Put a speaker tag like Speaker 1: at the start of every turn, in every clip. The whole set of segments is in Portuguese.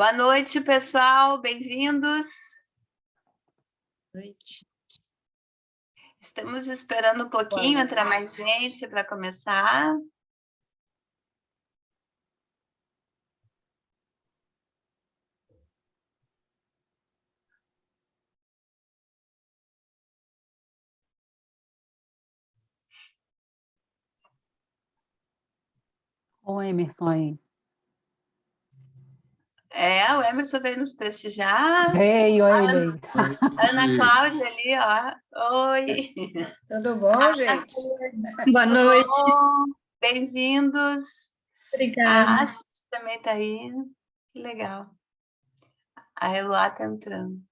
Speaker 1: Boa noite, pessoal. Bem-vindos.
Speaker 2: Noite.
Speaker 1: Estamos esperando um pouquinho entrar mais gente para começar.
Speaker 2: Oi, Emerson aí.
Speaker 1: O Emerson veio nos prestigiar.
Speaker 2: Veio ele aí.
Speaker 1: Ana Cláudia ali, ó. Oi.
Speaker 3: Tudo bom, gente?
Speaker 4: Boa noite.
Speaker 1: Bem-vindos.
Speaker 4: Obrigada.
Speaker 1: A Assis também está aí. Que legal. A Eloá está entrando.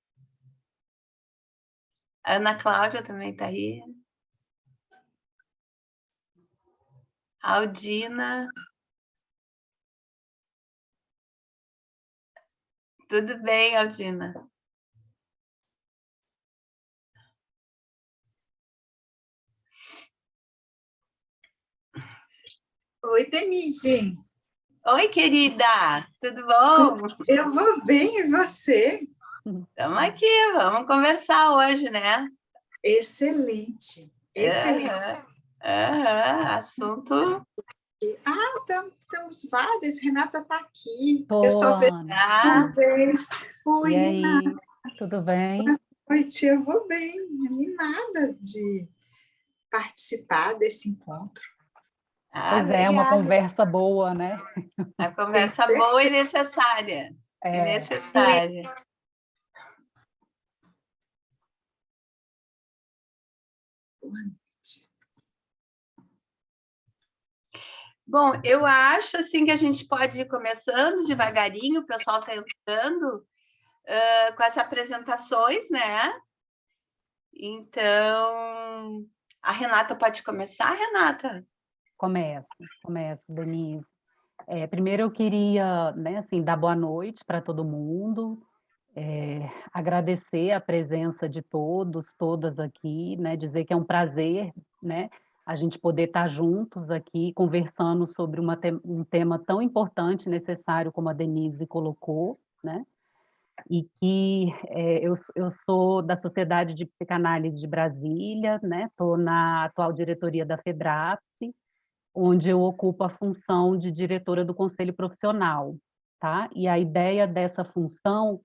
Speaker 1: A Ana Cláudia também está aí. A Aldina. Tudo bem, Aldina?
Speaker 3: Oi, Denise.
Speaker 1: Oi, querida. Tudo bom?
Speaker 3: Eu vou bem, e você?
Speaker 1: Estamos aqui, vamos conversar hoje, né?
Speaker 3: Excelente, excelente.
Speaker 1: Assunto.
Speaker 3: Temos vários. Renata está aqui.
Speaker 2: Tô,
Speaker 3: Eu só vejo
Speaker 2: Ana.
Speaker 3: uma vez. Oi,
Speaker 2: E aí,
Speaker 3: Renata.
Speaker 2: tudo bem?
Speaker 3: Boa noite, eu vou bem. Animada de participar desse encontro.
Speaker 2: Pois é, uma conversa boa, né?
Speaker 1: Uma conversa boa e necessária. Necessária.
Speaker 3: Boa noite.
Speaker 1: Bom, eu acho assim que a gente pode ir começando devagarinho, o pessoal está entrando com as apresentações, né? Então, a Renata pode começar, Renata?
Speaker 2: Começo, Denise. Primeiro eu queria, né, assim, dar boa noite para todo mundo, agradecer a presença de todos, todas aqui, né, dizer que é um prazer, né, a gente poder estar juntos aqui conversando sobre um tema tão importante e necessário como a Denise colocou, né, e que eu sou da Sociedade de Psicanálise de Brasília, né, estou na atual diretoria da FEBRAPSE, onde eu ocupo a função de diretora do Conselho Profissional, tá? E a ideia dessa função,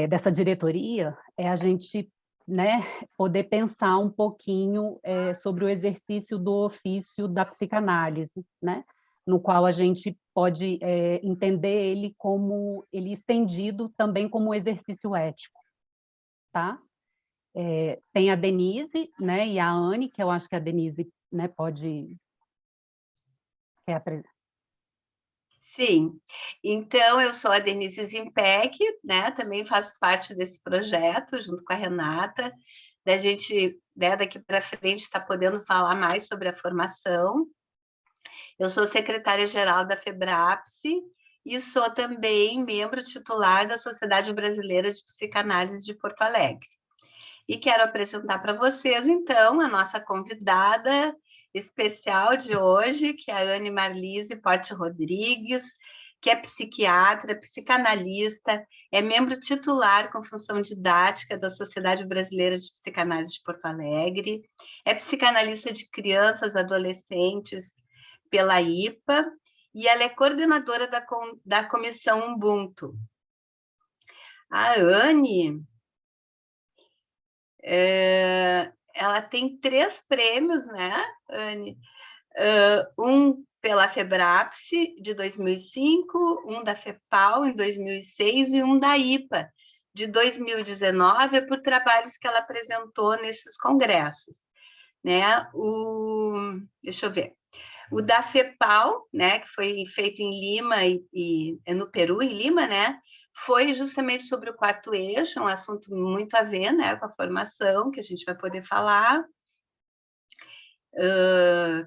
Speaker 2: dessa diretoria, é a gente, né, poder pensar um pouquinho sobre o exercício do ofício da psicanálise, né? No qual a gente pode entender ele como ele estendido também como um exercício ético, tá? Tem a Denise, né, e a Anne, que eu acho que a Denise, né, pode apresentar.
Speaker 1: Sim, então eu sou a Denise Zimpec, né? Também faço parte desse projeto, junto com a Renata, da gente, né, daqui para frente, está podendo falar mais sobre a formação. Eu sou secretária-geral da FEBRAPSE e sou também membro titular da Sociedade Brasileira de Psicanálise de Porto Alegre. E quero apresentar para vocês, então, a nossa convidada especial de hoje, que é a Anne Marlise Porte Rodrigues, que é psiquiatra, psicanalista, é membro titular com função didática da Sociedade Brasileira de Psicanálise de Porto Alegre, é psicanalista de crianças, adolescentes pela IPA, e ela é coordenadora da Comissão Ubuntu. A Anne... ela tem 3 prêmios, né, Anne? Um pela FEBRAPSE, de 2005, um da FEPAL, em 2006, e um da IPA, de 2019, por trabalhos que ela apresentou nesses congressos, né? Deixa eu ver. O da FEPAL, né, que foi feito em Lima e no Peru, em Lima, né, foi justamente sobre o 4º eixo, um assunto muito a ver, né, com a formação, que a gente vai poder falar,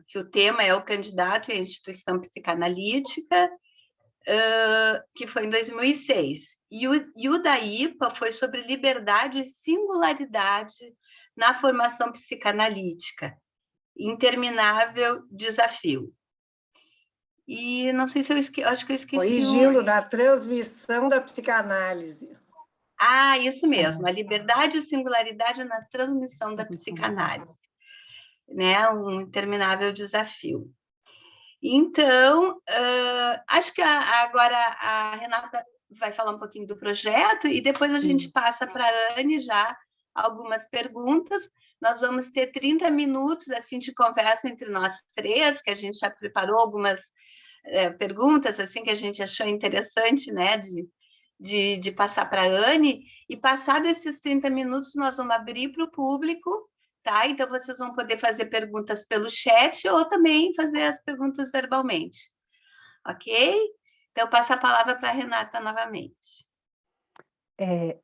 Speaker 1: que o tema é o candidato e a instituição psicanalítica, que foi em 2006. E o da IPA foi sobre liberdade e singularidade na formação psicanalítica, interminável desafio. E não sei se acho que eu esqueci
Speaker 5: Corrigindo, da transmissão da psicanálise.
Speaker 1: Ah, isso mesmo, a liberdade e singularidade na transmissão da psicanálise, né? Um interminável desafio. Então, acho que agora a Renata vai falar um pouquinho do projeto e depois a gente passa para a Anne já algumas perguntas. Nós vamos ter 30 minutos assim, de conversa entre nós três, que a gente já preparou algumas perguntas assim que a gente achou interessante, né, de passar para a Anne, e passado esses 30 minutos nós vamos abrir para o público, tá? Então vocês vão poder fazer perguntas pelo chat ou também fazer as perguntas verbalmente, ok? Então eu passo a palavra para a Renata novamente.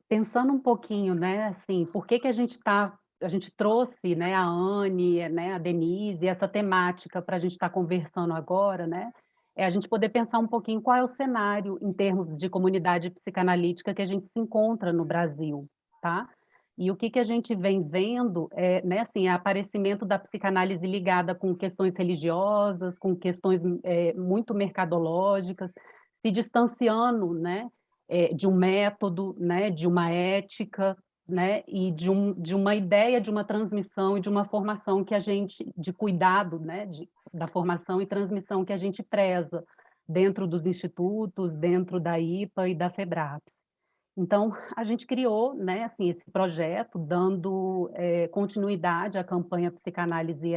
Speaker 2: Pensando um pouquinho, né, assim, por que a gente trouxe, né, a Anne, né, a Denise, essa temática para a gente estar conversando agora, né, a gente poder pensar um pouquinho qual é o cenário em termos de comunidade psicanalítica que a gente se encontra no Brasil, tá? E o que a gente vem vendo né, assim, é o aparecimento da psicanálise ligada com questões religiosas, com questões muito mercadológicas, se distanciando, né, de um método, né, de uma ética, né, e de uma ideia de uma transmissão e de uma formação que a gente, de cuidado, né, da formação e transmissão que a gente preza dentro dos institutos, dentro da IPA e da FEBRAPS. Então, a gente criou, né, assim, esse projeto, dando continuidade à campanha Psicanálise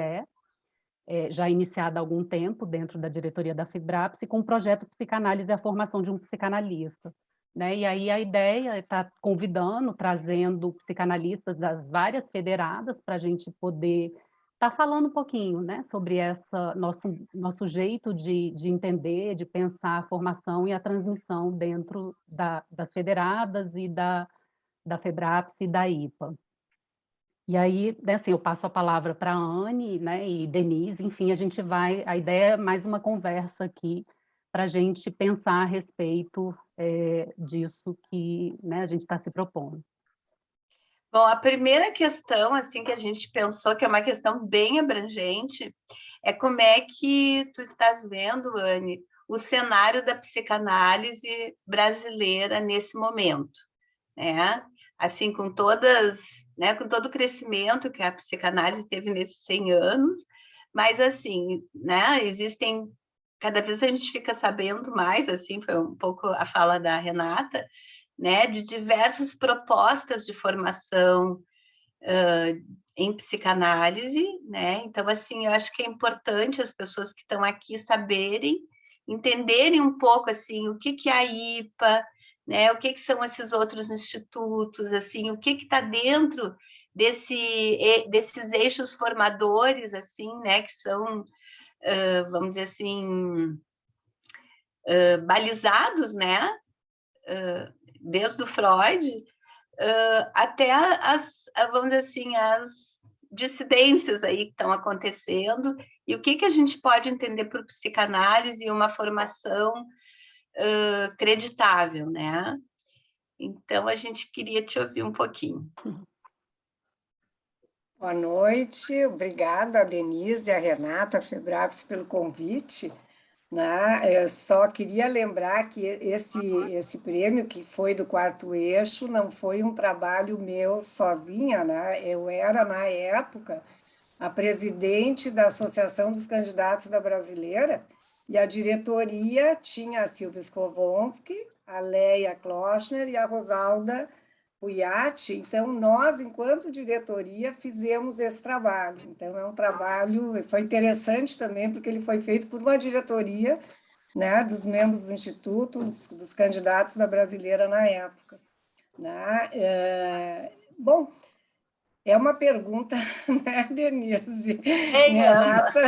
Speaker 2: já iniciada há algum tempo dentro da diretoria da FEBRAPS, com o projeto Psicanálise e a formação de um psicanalista. Né? E aí a ideia é estar convidando, trazendo psicanalistas das várias federadas para a gente poder estar falando um pouquinho, né, sobre essa nosso jeito de entender, de pensar a formação e a transmissão dentro das federadas e da FEBRAPS e da IPA. E aí, né, assim, eu passo a palavra para a Anne, né, e Denise, enfim, a ideia é mais uma conversa aqui para a gente pensar a respeito disso que, né, a gente está se propondo.
Speaker 1: Bom, a primeira questão, assim, que a gente pensou, que é uma questão bem abrangente, é como é que tu estás vendo, Anne, o cenário da psicanálise brasileira nesse momento, né? Assim, com todas, né, com todo o crescimento que a psicanálise teve nesses 100 anos, mas assim, né, existem, cada vez a gente fica sabendo mais, assim, foi um pouco a fala da Renata, né, de diversas propostas de formação em psicanálise, né? Então, assim, eu acho que é importante as pessoas que estão aqui saberem, entenderem um pouco, assim, o que é a IPA, né? O que são esses outros institutos, assim, o que está dentro desses eixos formadores, assim, né? Que são, vamos dizer assim, balizados, né? Desde o Freud até vamos dizer assim, as dissidências aí que estão acontecendo e o que a gente pode entender por psicanálise e uma formação creditável, né? Então, a gente queria te ouvir um pouquinho.
Speaker 5: Boa noite, obrigada a Denise e a Renata, a FEBRAPS, pelo convite. Né? Eu só queria lembrar que esse prêmio, que foi do Quarto Eixo, não foi um trabalho meu sozinha, né? Eu era, na época, a presidente da Associação dos Candidatos da Brasileira, e a diretoria tinha a Silvia Skowronski, a Leia Kloschner e a Rosalda Puiati. Então, nós, enquanto diretoria, fizemos esse trabalho. Então, é um trabalho, foi interessante também, porque ele foi feito por uma diretoria, né, dos membros do Instituto, dos candidatos da Brasileira na época. Né? Bom, é uma pergunta, né, Denise? Renata,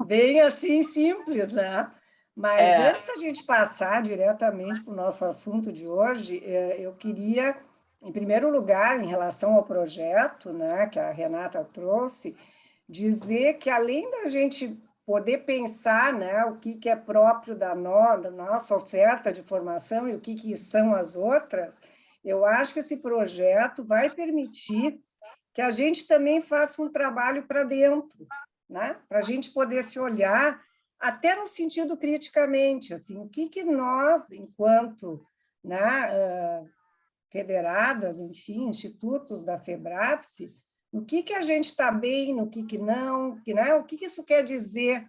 Speaker 5: bem assim, simples, né? Mas antes da gente passar diretamente para o nosso assunto de hoje, eu queria, em primeiro lugar, em relação ao projeto, né, que a Renata trouxe, dizer que além da gente poder pensar, né, o que é próprio da nossa oferta de formação e o que são as outras, eu acho que esse projeto vai permitir que a gente também faça um trabalho para dentro, né? Para a gente poder se olhar até no sentido criticamente, assim, o que nós, enquanto, né, federadas, enfim, institutos da FEBRAPSE, no que a gente está bem, no que não, né, o que isso quer dizer,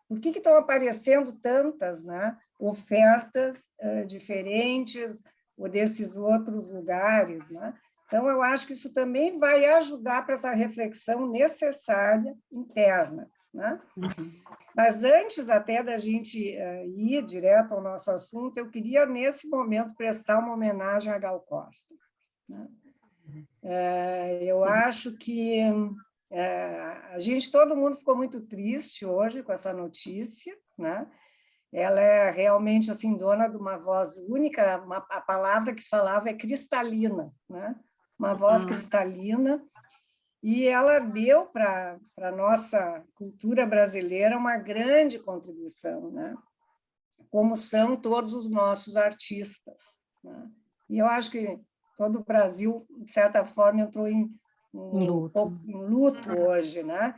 Speaker 5: por que estão aparecendo tantas, né, ofertas diferentes ou desses outros lugares, né? Então, eu acho que isso também vai ajudar para essa reflexão necessária interna, né? Mas antes até da gente ir direto ao nosso assunto, eu queria, nesse momento, prestar uma homenagem a Gal Costa, né? Eu acho que todo mundo ficou muito triste hoje com essa notícia, né? Ela é realmente assim dona de uma voz única, a palavra que falava é cristalina, né? Uma voz cristalina, e ela deu para a nossa cultura brasileira uma grande contribuição, né? Como são todos os nossos artistas, né? E eu acho que todo o Brasil, de certa forma, entrou em luto hoje, né?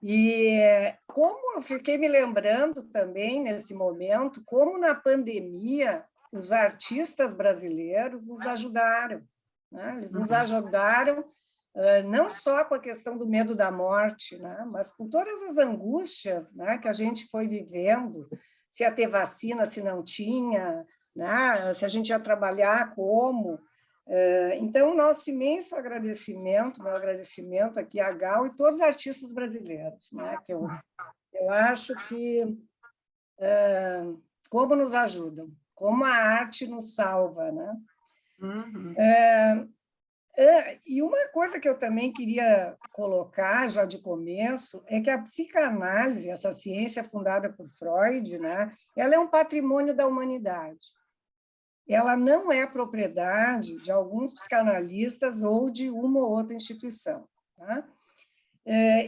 Speaker 5: E como eu fiquei me lembrando também, nesse momento, como na pandemia os artistas brasileiros nos ajudaram, né? Eles nos ajudaram não só com a questão do medo da morte, né? Mas com todas as angústias, né, que a gente foi vivendo, se ia ter vacina, se não tinha, né? Se a gente ia trabalhar, como... Então, nosso imenso agradecimento, meu agradecimento aqui a Gal e todos os artistas brasileiros, né? Que eu acho que como nos ajudam, como a arte nos salva, né? E uma coisa que eu também queria colocar já de começo é que a psicanálise, essa ciência fundada por Freud, né? Ela é um patrimônio da humanidade. Ela não é propriedade de alguns psicanalistas ou de uma ou outra instituição, tá?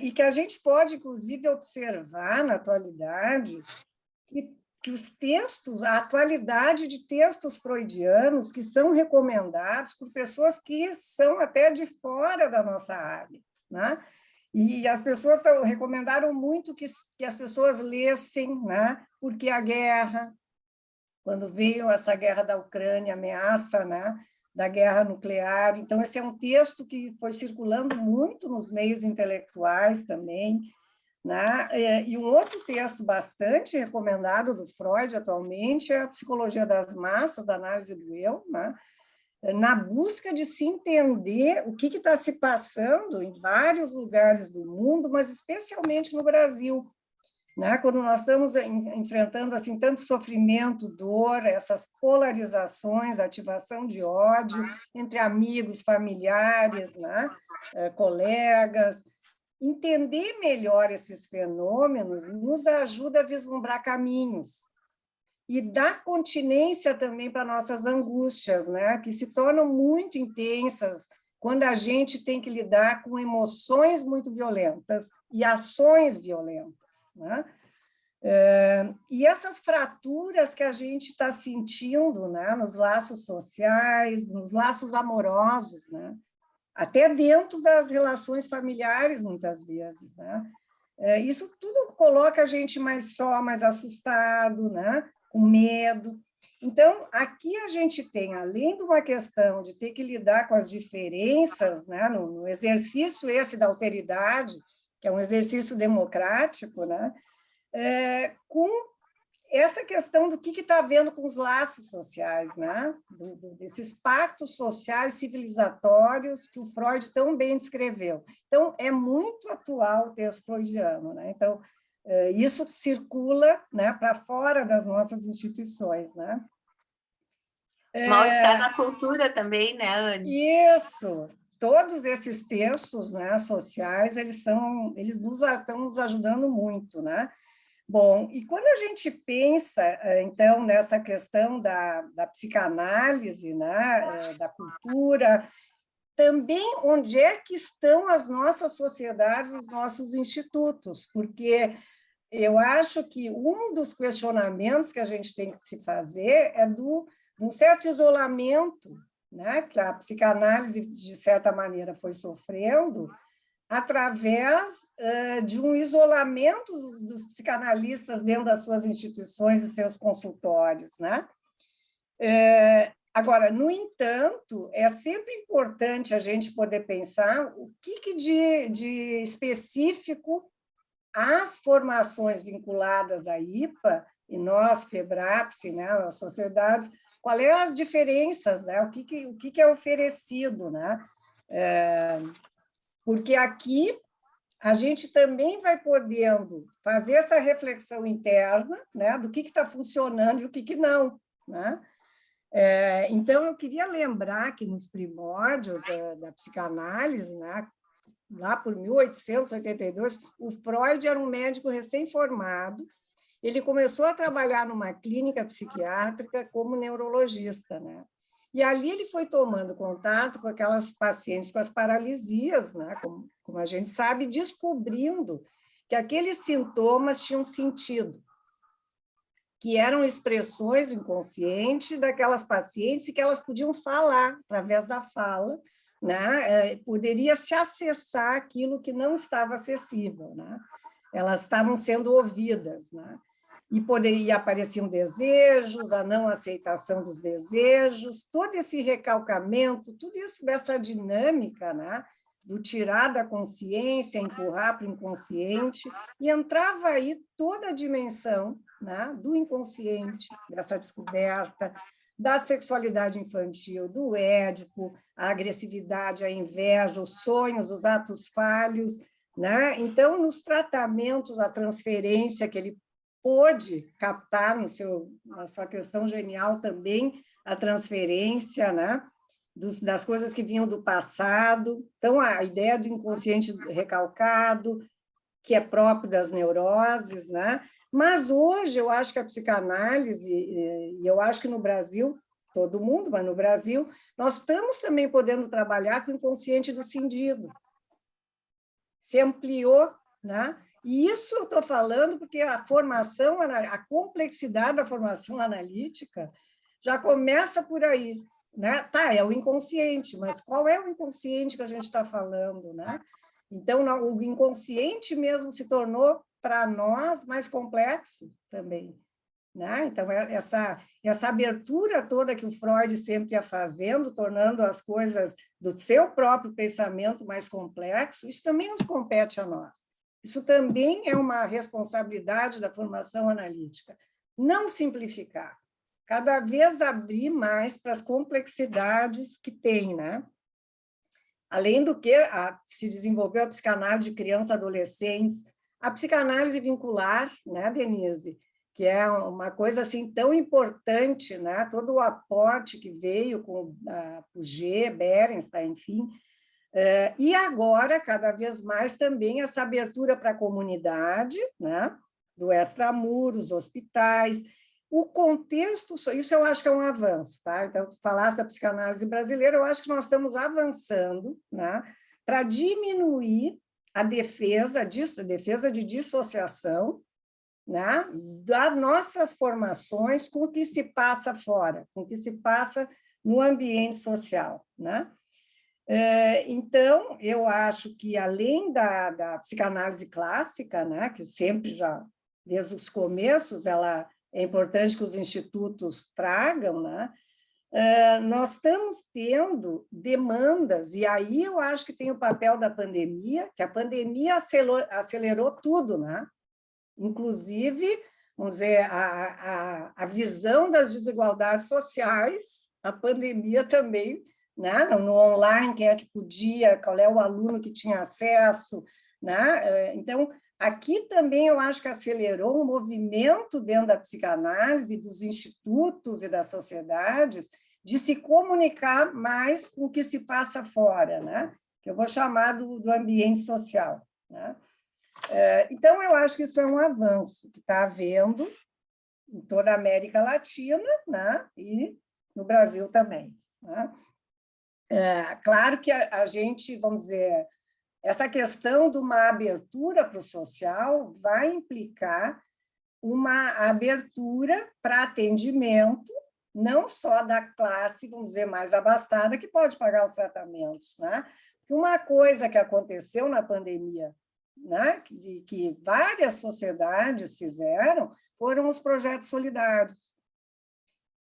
Speaker 5: E que a gente pode, inclusive, observar na atualidade que os textos, a atualidade de textos freudianos que são recomendados por pessoas que são até de fora da nossa área, né? E as pessoas recomendaram muito que as pessoas lessem, né? Porque a guerra, quando veio essa guerra da Ucrânia, ameaça, né, da guerra nuclear. Então, esse é um texto que foi circulando muito nos meios intelectuais também, né? E um outro texto bastante recomendado do Freud atualmente é a Psicologia das Massas, a Análise do Eu, né? Na busca de se entender o que está se passando em vários lugares do mundo, mas especialmente no Brasil, né? Quando nós estamos enfrentando assim tanto sofrimento, dor, essas polarizações, ativação de ódio entre amigos, familiares, né? Colegas, entender melhor esses fenômenos nos ajuda a vislumbrar caminhos e dar continência também para nossas angústias, né? Que se tornam muito intensas quando a gente tem que lidar com emoções muito violentas e ações violentas, né? E essas fraturas que a gente está sentindo, né, nos laços sociais, nos laços amorosos, né, até dentro das relações familiares, muitas vezes, né? Isso tudo coloca a gente mais só, mais assustado, né, com medo. Então, aqui a gente tem, além de uma questão de ter que lidar com as diferenças, né, no exercício esse da alteridade, que é um exercício democrático, né, com essa questão do que está havendo com os laços sociais, né? Desses pactos sociais civilizatórios que o Freud tão bem descreveu. Então, é muito atual o texto freudiano, né? Então, isso circula, né, para fora das nossas instituições, né?
Speaker 1: Mal-estar na cultura também, né, Anne?
Speaker 5: Isso! Todos esses textos, né, sociais, eles estão nos ajudando muito, né? Bom, e quando a gente pensa, então, nessa questão da psicanálise, né, da cultura, também onde é que estão as nossas sociedades, os nossos institutos? Porque eu acho que um dos questionamentos que a gente tem que se fazer é de um certo isolamento, né, que a psicanálise, de certa maneira, foi sofrendo, através de um isolamento dos psicanalistas dentro das suas instituições e seus consultórios, né? Agora, no entanto, é sempre importante a gente poder pensar o que de específico as formações vinculadas à IPA, e nós, FEBRAPSE, né, as sociedades, quais são as diferenças, né? O que é oferecido, né? Porque aqui a gente também vai podendo fazer essa reflexão interna, né, do que está funcionando e o que não, né? Então, eu queria lembrar que nos primórdios da psicanálise, né, lá por 1882, o Freud era um médico recém-formado, ele começou a trabalhar numa clínica psiquiátrica como neurologista, né? E ali ele foi tomando contato com aquelas pacientes com as paralisias, né? Como a gente sabe, descobrindo que aqueles sintomas tinham sentido, que eram expressões do inconsciente daquelas pacientes e que elas podiam falar através da fala, né? Poderia se acessar aquilo que não estava acessível, né? Elas estavam sendo ouvidas, né? E apareciam desejos, a não aceitação dos desejos, todo esse recalcamento, tudo isso dessa dinâmica, né? Do tirar da consciência, empurrar para o inconsciente, e entrava aí toda a dimensão, né? Do inconsciente, dessa descoberta, da sexualidade infantil, do Édipo, a agressividade, a inveja, os sonhos, os atos falhos, né? Então, nos tratamentos, a transferência que ele pôde captar na sua questão genial também, a transferência, né? Das coisas que vinham do passado. Então, a ideia do inconsciente recalcado, que é próprio das neuroses, né? Mas hoje eu acho que a psicanálise, e eu acho que no Brasil, todo mundo, mas no Brasil, nós estamos também podendo trabalhar com o inconsciente do cindido. Se ampliou, né? E isso eu estou falando porque a complexidade da formação analítica já começa por aí, né? Tá, é o inconsciente, mas qual é o inconsciente que a gente está falando, né? Então, o inconsciente mesmo se tornou, para nós, mais complexo também, né? Então, essa abertura toda que o Freud sempre ia fazendo, tornando as coisas do seu próprio pensamento mais complexo, isso também nos compete a nós. Isso também é uma responsabilidade da formação analítica. Não simplificar, cada vez abrir mais para as complexidades que tem, né? Além do que se desenvolveu a psicanálise de crianças e adolescentes, a psicanálise vincular, né, Denise? Que é uma coisa assim tão importante, né? Todo o aporte que veio com o G, Berenstein, enfim. E agora, cada vez mais, também essa abertura para a comunidade, né? Do extramuros, hospitais. O contexto, isso eu acho que é um avanço, tá? Então, tu falaste da psicanálise brasileira, eu acho que nós estamos avançando, né? Para diminuir a defesa de dissociação, né? Das nossas formações com o que se passa fora, com o que se passa no ambiente social, né? Então, eu acho que, além da psicanálise clássica, né, que sempre já, desde os começos, é importante que os institutos tragam, né, nós estamos tendo demandas, e aí eu acho que tem o papel da pandemia, que a pandemia acelerou tudo, né? Inclusive, vamos dizer, a visão das desigualdades sociais, a pandemia também, né? No online, quem é que podia, qual é o aluno que tinha acesso, né? Então, aqui também eu acho que acelerou um movimento dentro da psicanálise, dos institutos e das sociedades, de se comunicar mais com o que se passa fora, né? Que eu vou chamar do ambiente social, né? Então, eu acho que isso é um avanço que está havendo em toda a América Latina, né? E no Brasil também, né? Claro que a gente, vamos dizer, essa questão de uma abertura para o social vai implicar uma abertura para atendimento, não só da classe, vamos dizer, mais abastada, que pode pagar os tratamentos, né? Uma coisa que aconteceu na pandemia, né, que várias sociedades fizeram, foram os projetos solidários.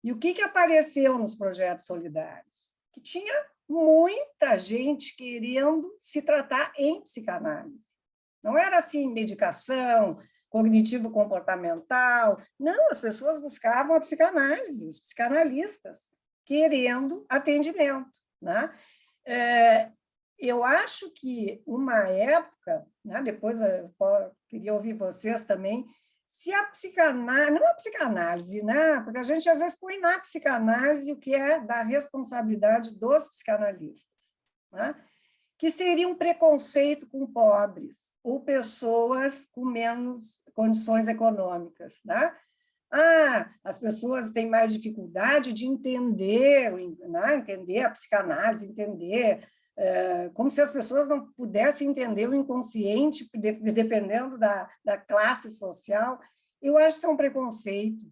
Speaker 5: E o que apareceu nos projetos solidários? Que tinha muita gente querendo se tratar em psicanálise. Não era assim, medicação, cognitivo-comportamental. Não, as pessoas buscavam a psicanálise, os psicanalistas, querendo atendimento, né? Eu acho que uma época, né, depois eu queria ouvir vocês também, se a psicanálise, não a psicanálise, né, porque a gente às vezes põe na psicanálise o que é da responsabilidade dos psicanalistas, né, que seria um preconceito com pobres ou pessoas com menos condições econômicas, né? As pessoas têm mais dificuldade de entender, né, entender a psicanálise, entender como se as pessoas não pudessem entender o inconsciente, dependendo da classe social. Eu acho que isso é um preconceito,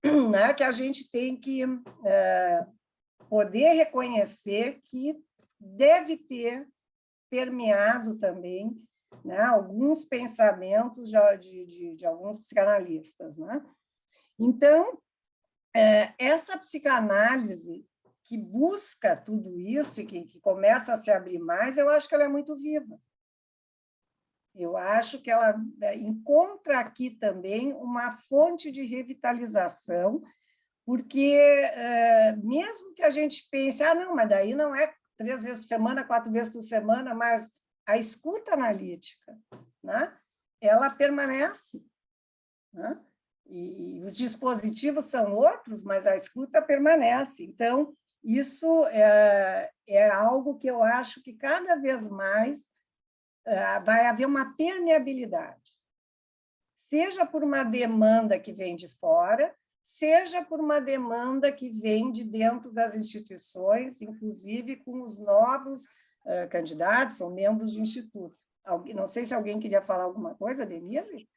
Speaker 5: né, que a gente tem que poder reconhecer que deve ter permeado também, né, alguns pensamentos de alguns psicanalistas, né? Então, essa psicanálise que busca tudo isso e que começa a se abrir mais, eu acho que ela é muito viva. Eu acho que ela encontra aqui também uma fonte de revitalização, porque mesmo que a gente pense, não, mas daí não é 3 vezes por semana, 4 vezes por semana, mas a escuta analítica, né, ela permanece, né? E os dispositivos são outros, mas a escuta permanece. Então, isso é algo que eu acho que cada vez mais vai haver uma permeabilidade, seja por uma demanda que vem de fora, seja por uma demanda que vem de dentro das instituições, inclusive com os novos candidatos ou membros de instituto. Não sei se alguém queria falar alguma coisa, Denise?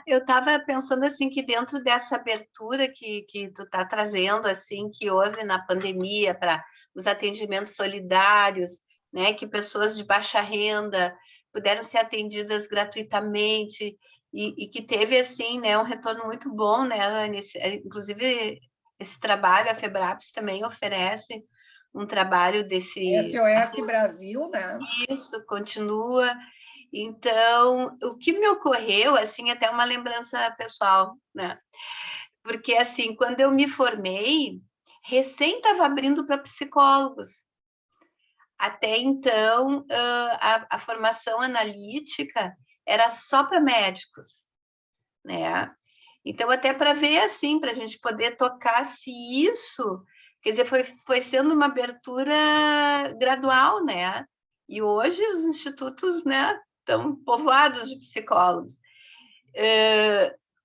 Speaker 1: Eu estava pensando assim que dentro dessa abertura que tu está trazendo, assim, que houve na pandemia para os atendimentos solidários, né, que pessoas de baixa renda puderam ser atendidas gratuitamente e que teve assim, né, um retorno muito bom, né, Anne? Inclusive esse trabalho a Febraps também oferece um trabalho desse
Speaker 5: SOS Brasil, né?
Speaker 1: Isso continua. Então, o que me ocorreu, assim, até uma lembrança pessoal, né? Porque, assim, quando eu me formei, recém estava abrindo para psicólogos. Até então, a formação analítica era só para médicos, né? Então, até para ver, assim, para a gente poder tocar se isso... Quer dizer, foi sendo uma abertura gradual, né? E hoje os institutos, né, estão povoados de psicólogos.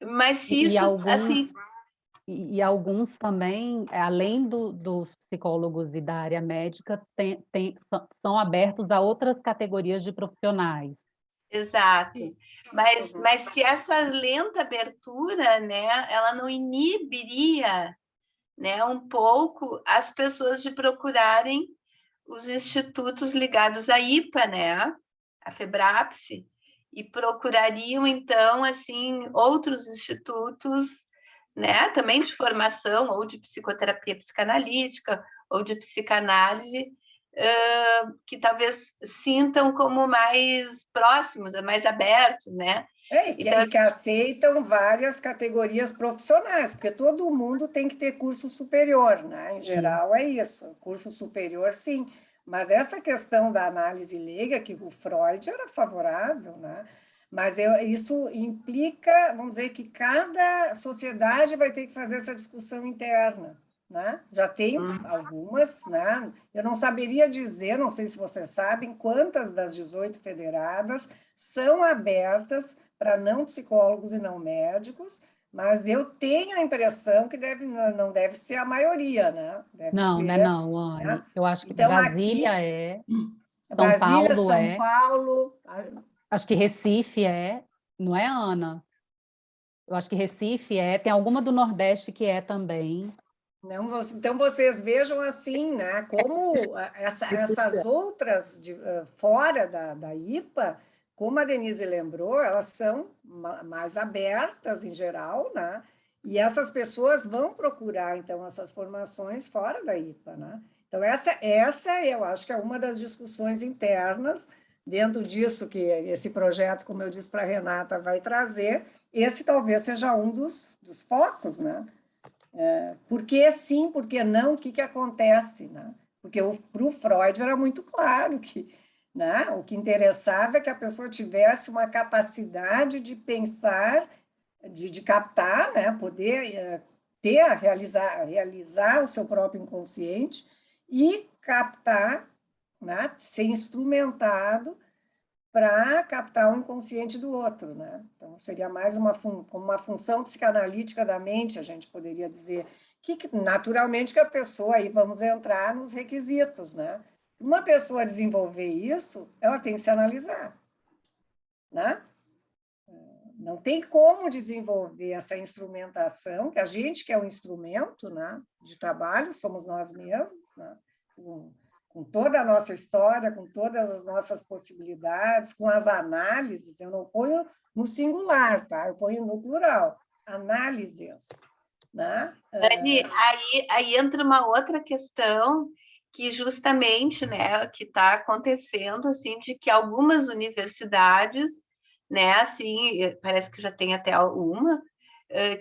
Speaker 1: Mas se isso, assim...
Speaker 2: E alguns também, além dos psicólogos e da área médica, são abertos a outras categorias de profissionais.
Speaker 1: Exato. Mas se essa lenta abertura, né, ela não inibiria, né, um pouco as pessoas de procurarem os institutos ligados à IPA, né, a Febraps, e procurariam, então, assim, outros institutos, né, também de formação, ou de psicoterapia psicanalítica, ou de psicanálise, que talvez sintam como mais próximos, mais abertos, né?
Speaker 5: Então, que aceitam várias categorias profissionais, porque todo mundo tem que ter curso superior, né? Em geral, é isso. Curso superior, sim. Mas essa questão da análise leiga, que o Freud era favorável, né? Mas isso implica, vamos dizer, que cada sociedade vai ter que fazer essa discussão interna, né? Já tem algumas, né? Eu não saberia dizer, não sei se vocês sabem, quantas das 18 federadas são abertas para não psicólogos e não médicos, mas eu tenho a impressão que não deve ser a maioria, né?
Speaker 2: Não,
Speaker 5: ser,
Speaker 2: não, Anne.
Speaker 5: Né?
Speaker 2: Eu acho que
Speaker 5: então,
Speaker 2: Brasília
Speaker 5: aqui,
Speaker 2: São
Speaker 5: Paulo...
Speaker 2: Acho que Recife não é, Ana? Eu acho que Recife tem alguma do Nordeste que também.
Speaker 5: Não, então, vocês vejam assim, né, como essas outras fora da IPA, como a Denise lembrou, elas são mais abertas em geral, né? E essas pessoas vão procurar, então, essas formações fora da IPA, né? Então, essa eu acho que é uma das discussões internas, dentro disso que esse projeto, como eu disse para a Renata, vai trazer, esse talvez seja um dos focos, né? Por que sim, por que não, o que acontece, né? Porque para o Freud era muito claro que, né, o que interessava é que a pessoa tivesse uma capacidade de pensar, de captar, né, poder realizar o seu próprio inconsciente e captar, né, ser instrumentado para captar o inconsciente do outro, né? Então, seria mais como uma função psicanalítica da mente, a gente poderia dizer, que naturalmente que a pessoa, aí vamos entrar nos requisitos, né? Uma pessoa desenvolver isso, ela tem que se analisar, né? Não tem como desenvolver essa instrumentação, que a gente que é um instrumento, né, de trabalho, somos nós mesmos, né? Com toda a nossa história, com todas as nossas possibilidades, com as análises, eu não ponho no singular, tá? Eu ponho no plural, análises, né?
Speaker 1: Dani, aí entra uma outra questão que justamente, né, que está acontecendo, assim, de que algumas universidades, né, assim, parece que já tem até uma,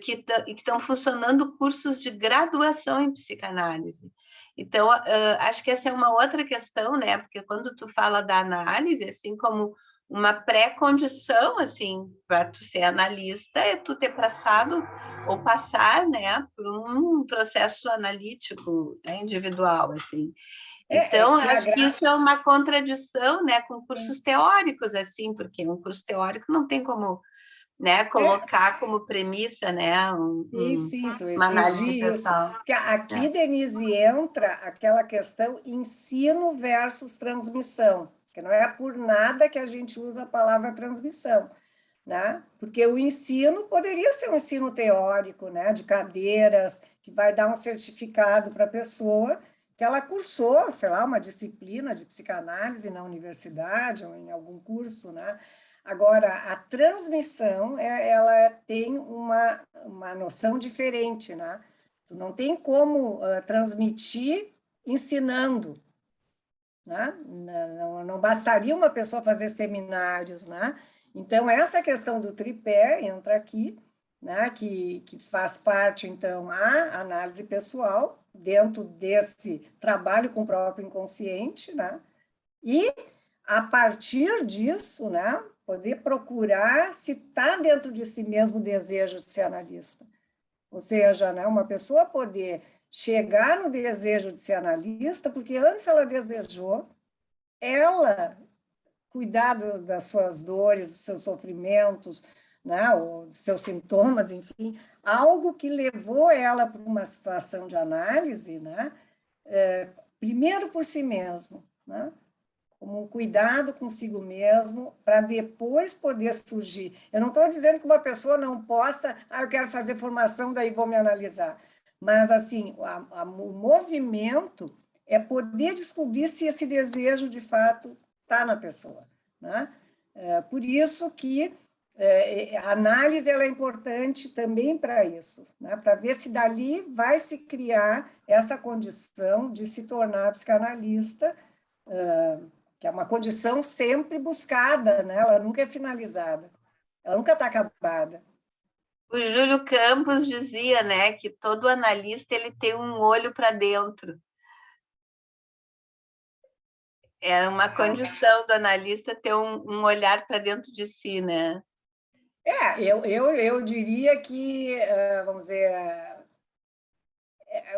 Speaker 1: que estão funcionando cursos de graduação em psicanálise. Então, acho que essa é uma outra questão, né, porque quando tu fala da análise, assim, como uma pré-condição, assim, para tu ser analista, é tu ter passado ou passar, né, por um processo analítico, né, individual, assim. Então, acho que isso é uma contradição, né, com cursos teóricos, assim, porque um curso teórico não tem como, né, colocar como premissa, né, uma análise pessoal.
Speaker 5: Porque aqui, Denise, entra aquela questão ensino versus transmissão, que não é por nada que a gente usa a palavra transmissão, né? Porque o ensino poderia ser um ensino teórico, né? De cadeiras, que vai dar um certificado para a pessoa que ela cursou, sei lá, uma disciplina de psicanálise na universidade ou em algum curso, né? Agora, a transmissão, ela tem uma noção diferente, né? Tu não tem como transmitir ensinando, né? Não bastaria uma pessoa fazer seminários, né? Então, essa questão do tripé entra aqui, né? Que faz parte, então, a análise pessoal, dentro desse trabalho com o próprio inconsciente, né? E, a partir disso, né? Poder procurar se está dentro de si mesmo o desejo de ser analista. Ou seja, né? Uma pessoa poder chegar no desejo de ser analista, porque antes ela desejou, ela cuidar das suas dores, dos seus sofrimentos, né, ou dos seus sintomas, enfim, algo que levou ela para uma situação de análise, né, primeiro por si mesmo, né, como um cuidado consigo mesmo, para depois poder surgir. Eu não estou dizendo que uma pessoa não possa, eu quero fazer formação, daí vou me analisar. Mas, assim, o movimento é poder descobrir se esse desejo, de fato, está na pessoa, né? Por isso que a análise ela é importante também para isso, né? Para ver se dali vai se criar essa condição de se tornar psicanalista, que é uma condição sempre buscada, né? Ela nunca é finalizada, ela nunca está acabada.
Speaker 1: O Júlio Campos dizia, né, que todo analista ele tem um olho para dentro. É uma condição do analista ter um olhar para dentro de si, né?
Speaker 5: Eu diria que, vamos dizer,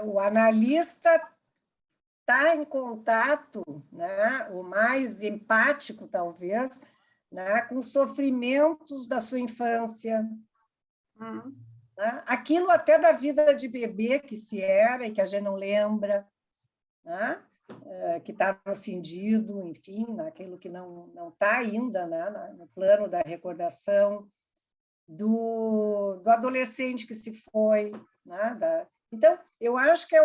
Speaker 5: o analista está em contato, né, o mais empático, talvez, né, com sofrimentos da sua infância, né, aquilo até da vida de bebê que se era e que a gente não lembra, né, que está no cindido, enfim, naquilo que não está ainda, né, no plano da recordação, do adolescente que se foi, né, Então, eu acho que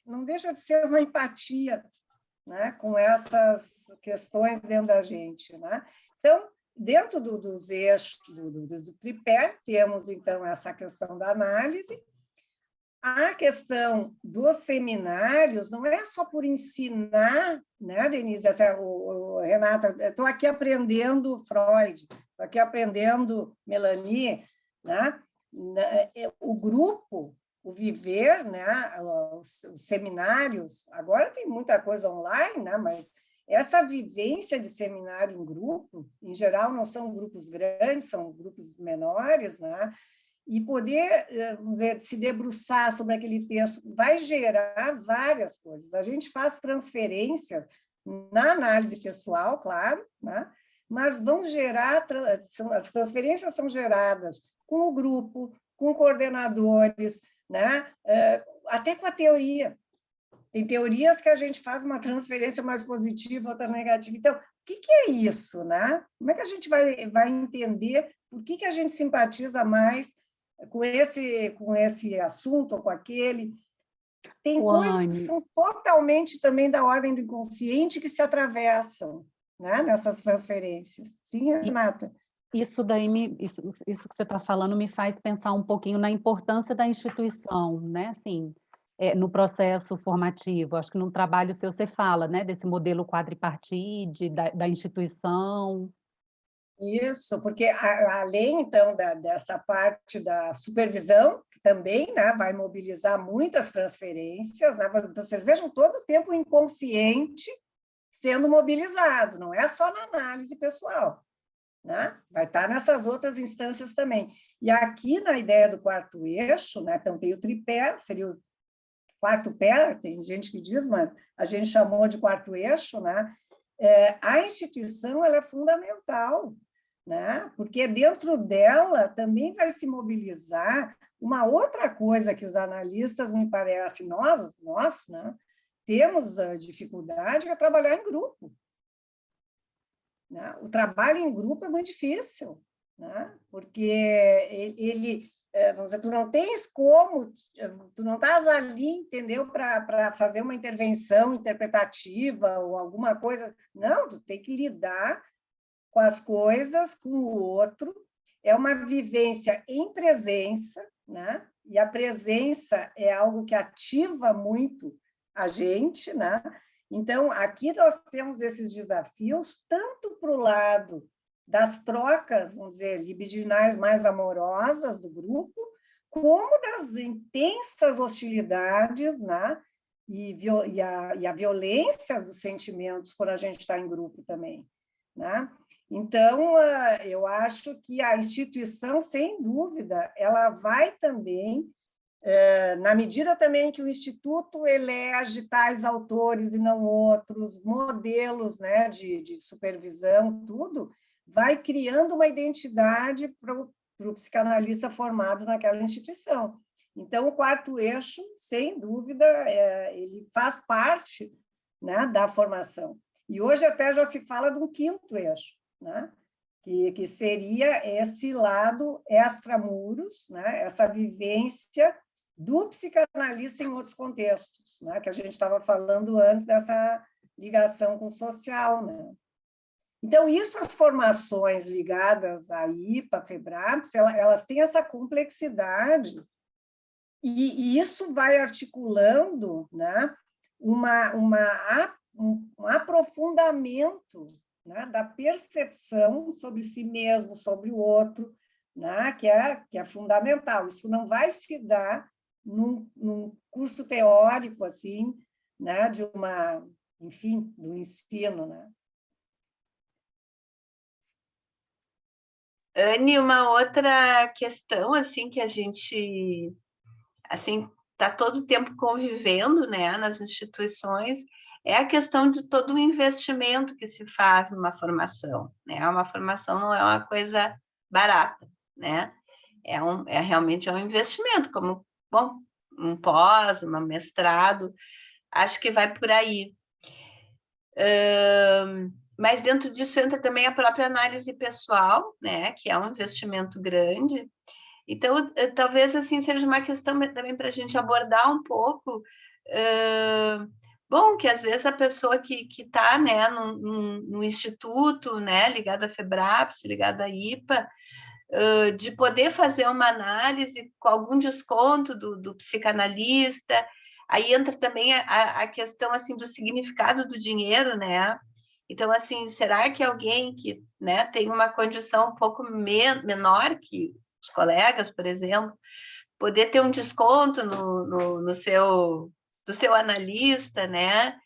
Speaker 5: não deixa de ser uma empatia, né, com essas questões dentro da gente, né? Então, dentro dos eixos do tripé, temos, então, essa questão da análise. A questão dos seminários não é só por ensinar, né, Denise? Renata, estou aqui aprendendo Freud, estou aqui aprendendo Melanie, né? O grupo, o viver, né? Os seminários, agora tem muita coisa online, né? Mas essa vivência de seminário em grupo, em geral, não são grupos grandes, são grupos menores, né? E poder, vamos dizer, se debruçar sobre aquele texto vai gerar várias coisas. A gente faz transferências na análise pessoal, claro, né? Mas vão gerar, as transferências são geradas com o grupo, com coordenadores, né? Até com a teoria. Tem teorias que a gente faz uma transferência mais positiva, outra negativa. Então, o que é isso, né? Como é que a gente vai entender por que a gente simpatiza mais com esse assunto ou com aquele? Tem coisas que são totalmente também da ordem do inconsciente que se atravessam, né, nessas transferências. Sim, Renata?
Speaker 2: Isso que você está falando me faz pensar um pouquinho na importância da instituição, né? Assim, no processo formativo. Acho que no trabalho seu você fala, né, desse modelo quadripartite, da instituição.
Speaker 5: Isso, porque além, então, dessa parte da supervisão, que também, né, vai mobilizar muitas transferências, né? Vocês vejam todo o tempo o inconsciente sendo mobilizado, não é só na análise pessoal, né? Vai estar nessas outras instâncias também. E aqui, na ideia do quarto eixo, né, então tem o tripé, seria o quarto pé, tem gente que diz, mas a gente chamou de quarto eixo, né? A instituição ela é fundamental, né? Porque dentro dela também vai se mobilizar uma outra coisa que os analistas, me parece, nós, né, temos a dificuldade de trabalhar em grupo, né? O trabalho em grupo é muito difícil, né? Porque ele vamos dizer, tu não tens como, tu não estás ali, entendeu, para fazer uma intervenção interpretativa ou alguma coisa. Não, tu tem que lidar com as coisas, com o outro. É uma vivência em presença, né? E a presença é algo que ativa muito a gente, né? Então, aqui nós temos esses desafios, tanto para o lado das trocas, vamos dizer, libidinais mais amorosas do grupo, como das intensas hostilidades, né? E a violência dos sentimentos quando a gente está em grupo também, né? Então, eu acho que a instituição, sem dúvida, ela vai também, na medida também que o Instituto elege tais autores e não outros, modelos, né, de supervisão, tudo, vai criando uma identidade para o psicanalista formado naquela instituição. Então, o quarto eixo, sem dúvida, ele faz parte, né, da formação. E hoje até já se fala de um quinto eixo, né, que seria esse lado extramuros, né, essa vivência do psicanalista em outros contextos, né, que a gente estava falando antes dessa ligação com o social, né. Então, isso, as formações ligadas à IPA, FEBRAPS, elas têm essa complexidade e isso vai articulando, né, um aprofundamento, né, da percepção sobre si mesmo, sobre o outro, né, que é fundamental. Isso não vai se dar num curso teórico, assim, né, enfim, do ensino, né?
Speaker 1: Anne, uma outra questão, assim, que a gente, assim, está todo o tempo convivendo, né, nas instituições, é a questão de todo o investimento que se faz numa formação, né? Uma formação não é uma coisa barata, né? Realmente um investimento, como, bom, um pós, um mestrado, acho que vai por aí. Mas dentro disso entra também a própria análise pessoal, né, que é um investimento grande. Então, talvez assim seja uma questão também para a gente abordar um pouco. Bom, que às vezes a pessoa que está, né, no instituto, né, ligado à FEBRAPS, ligado à IPA, de poder fazer uma análise com algum desconto do psicanalista. Aí entra também a questão assim do significado do dinheiro, né? Então, assim, será que alguém que, né, tem uma condição um pouco menor que os colegas, por exemplo, poder ter um desconto no do seu analista, né?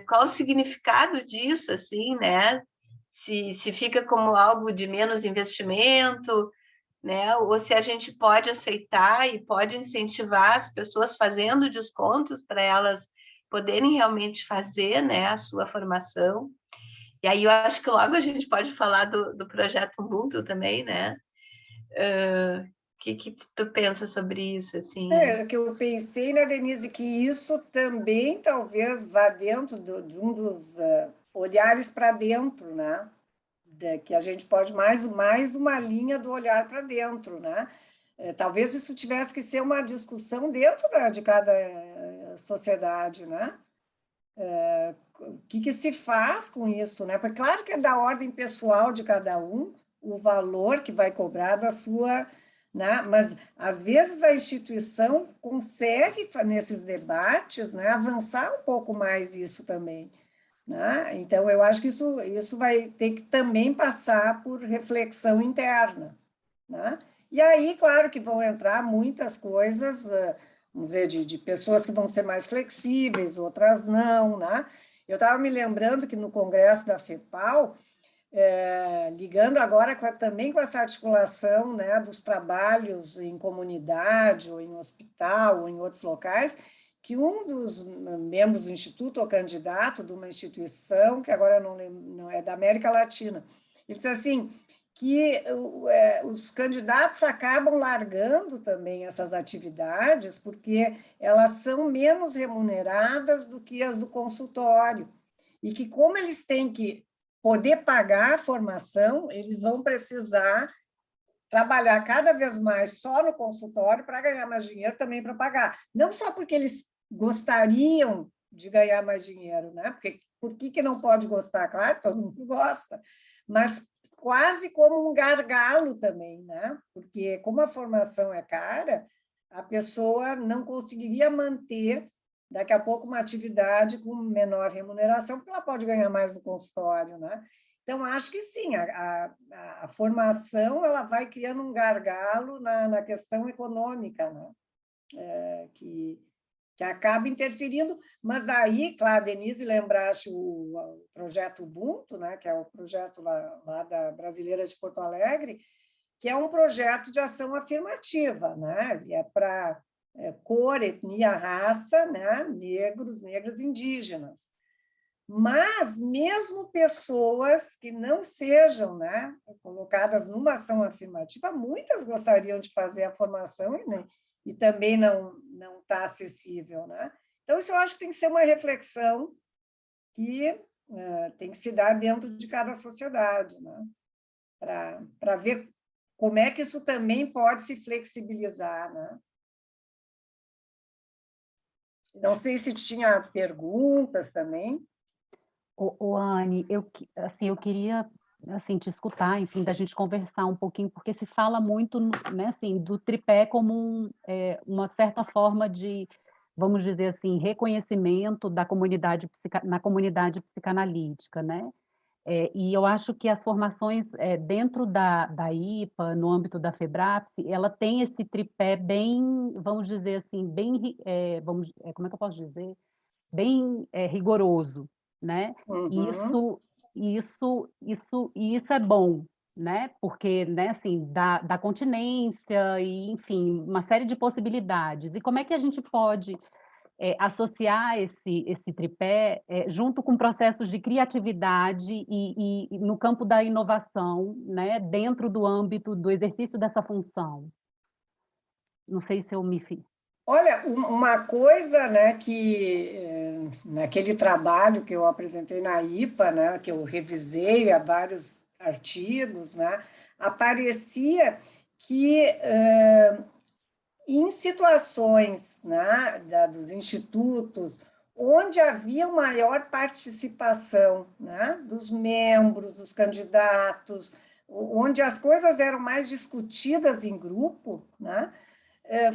Speaker 1: Qual o significado disso, assim, né? Se fica como algo de menos investimento, né? Ou se a gente pode aceitar e pode incentivar as pessoas fazendo descontos para elas poderem realmente fazer, né, a sua formação. E aí eu acho que logo a gente pode falar do projeto Ubuntu também, né? Que tu pensa sobre isso, assim?
Speaker 5: O que eu pensei, né, Denise, que isso também talvez vá dentro de um dos olhares para dentro, né? Que a gente pode mais uma linha do olhar para dentro, né? Talvez isso tivesse que ser uma discussão dentro de cada sociedade, né? O que se faz com isso, né? Porque claro que é da ordem pessoal de cada um o valor que vai cobrar da sua, né? Mas às vezes a instituição consegue nesses debates, né, avançar um pouco mais isso também, né? Então eu acho que isso vai ter que também passar por reflexão interna, né? E aí, claro que vão entrar muitas coisas, vamos dizer, de pessoas que vão ser mais flexíveis, outras não, né? Eu estava me lembrando que no congresso da FEPAL, ligando agora também com essa articulação, né, dos trabalhos em comunidade, ou em hospital, ou em outros locais, que um dos membros do Instituto, ou candidato de uma instituição, que agora não é da América Latina, ele disse assim, que os candidatos acabam largando também essas atividades, porque elas são menos remuneradas do que as do consultório, e que como eles têm que poder pagar a formação, eles vão precisar trabalhar cada vez mais só no consultório para ganhar mais dinheiro também para pagar. Não só porque eles gostariam de ganhar mais dinheiro, né? Porque por que não pode gostar? Claro, todo mundo gosta, mas quase como um gargalo também, né? Porque como a formação é cara, a pessoa não conseguiria manter daqui a pouco uma atividade com menor remuneração, porque ela pode ganhar mais no consultório, né? Então, acho que sim, a formação ela vai criando um gargalo na questão econômica, né? Que acaba interferindo, mas aí, claro, Denise, lembraste o projeto Ubuntu, né? Que é o projeto lá da Brasileira de Porto Alegre, que é um projeto de ação afirmativa, né? É para cor, etnia, raça, né? Negros, negras, indígenas. Mas mesmo pessoas que não sejam, né, colocadas numa ação afirmativa, muitas gostariam de fazer a formação e também não está acessível, né? Então, isso eu acho que tem que ser uma reflexão que tem que se dar dentro de cada sociedade, né? Para ver como é que isso também pode se flexibilizar, né? Não sei se tinha perguntas também.
Speaker 2: Anne, eu queria assim, te escutar, enfim, da gente conversar um pouquinho, porque se fala muito, né, assim, do tripé como uma certa forma de, vamos dizer assim, reconhecimento da comunidade na comunidade psicanalítica, né? E eu acho que as formações dentro da IPA, no âmbito da FEBRAPS, ela tem esse tripé bem, vamos dizer assim, bem, como é que eu posso dizer? Bem rigoroso, né?
Speaker 5: Uhum.
Speaker 2: Isso é bom, né? Porque, né, assim, dá continência e, enfim, uma série de possibilidades. E como é que a gente pode associar esse tripé junto com processos de criatividade e no campo da inovação, né? Dentro do âmbito do exercício dessa função? Não sei se eu me fiz.
Speaker 5: Olha, uma coisa, né, que naquele trabalho que eu apresentei na IPA, né, que eu revisei a vários artigos, né, aparecia que em situações, né, dos institutos, onde havia maior participação, né, dos membros, dos candidatos, onde as coisas eram mais discutidas em grupo, né,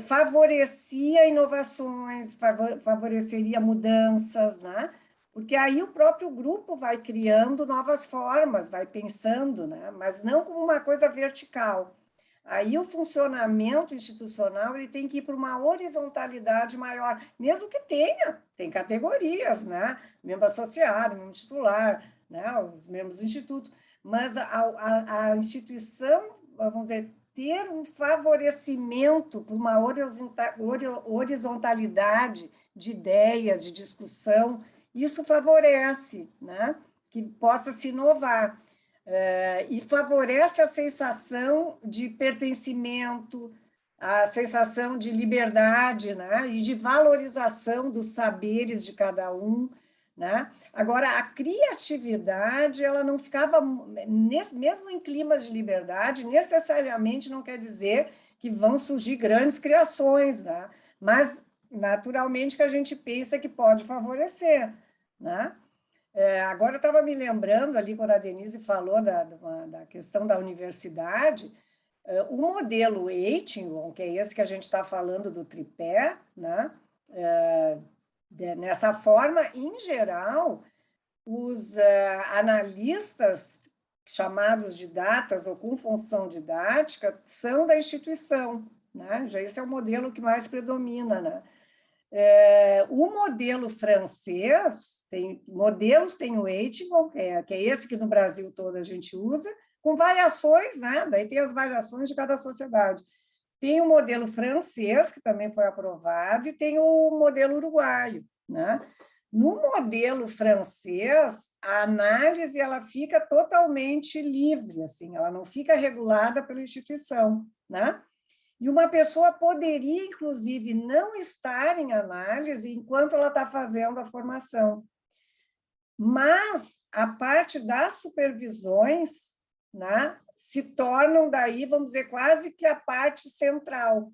Speaker 5: favorecia inovações, favoreceria mudanças, né? Porque aí o próprio grupo vai criando novas formas, vai pensando, né? Mas não como uma coisa vertical. Aí o funcionamento institucional ele tem que ir para uma horizontalidade maior, mesmo que tem categorias, né? Membro associado, membro titular, né? Os membros do instituto, mas a instituição, vamos dizer, ter um favorecimento por uma horizontalidade de ideias, de discussão, isso favorece, né? Que possa se inovar. E favorece a sensação de pertencimento, a sensação de liberdade, né? E de valorização dos saberes de cada um, né? Agora, a criatividade, ela não ficava, mesmo em climas de liberdade, necessariamente não quer dizer que vão surgir grandes criações, né? Mas, naturalmente, que a gente pensa que pode favorecer, né? Agora, eu estava me lembrando ali, quando a Denise falou da questão da universidade, o modelo Eitingon, que é esse que a gente está falando do tripé, né? Nessa forma, em geral, os analistas chamados didatas ou com função didática são da instituição, né? Já esse é o modelo que mais predomina, né? O modelo francês, tem o Eitingon, que é esse que no Brasil todo a gente usa, com variações, né? Daí tem as variações de cada sociedade. Tem o modelo francês, que também foi aprovado, e tem o modelo uruguaio, né? No modelo francês, a análise ela fica totalmente livre, assim, ela não fica regulada pela instituição, né? E uma pessoa poderia, inclusive, não estar em análise enquanto ela está fazendo a formação. Mas a parte das supervisões, né, se tornam daí, vamos dizer, quase que a parte central.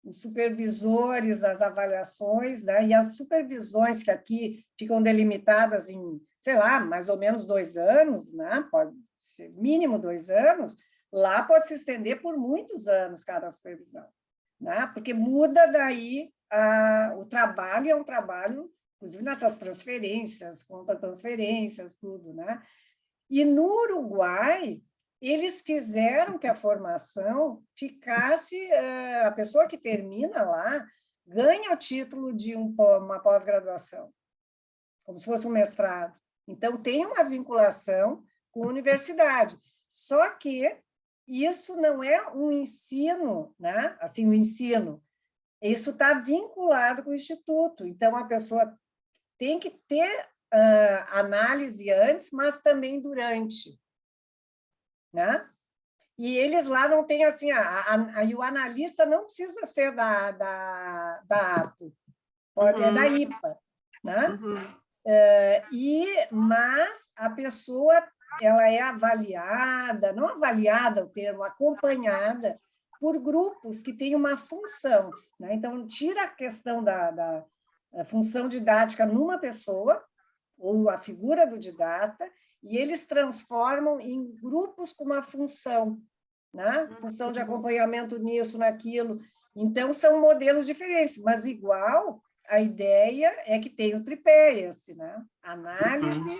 Speaker 5: Os supervisores, as avaliações, né, e as supervisões que aqui ficam delimitadas em, sei lá, mais ou menos 2 anos, né, pode ser mínimo 2 anos, lá pode se estender por muitos anos cada supervisão, né? Porque muda daí o trabalho, é um trabalho, inclusive nessas transferências, contra-transferências, tudo, né? E no Uruguai, eles fizeram que a formação ficasse, a pessoa que termina lá ganha o título de uma pós-graduação, como se fosse um mestrado. Então, tem uma vinculação com a universidade. Só que isso não é um ensino, né? Assim, o ensino. Isso está vinculado com o instituto. Então, a pessoa tem que ter análise antes, mas também durante, né? E eles lá não têm assim, e o analista não precisa ser da APO, pode é da IPA, né? Mas a pessoa ela é avaliada, não avaliada o termo, acompanhada por grupos que têm uma função, né? Então, tira a questão da função didática numa pessoa, ou a figura do didata, e eles transformam em grupos com uma função, né? Função de acompanhamento nisso, naquilo. Então, são modelos diferentes, mas igual, a ideia é que tem o tripé esse, né? Análise,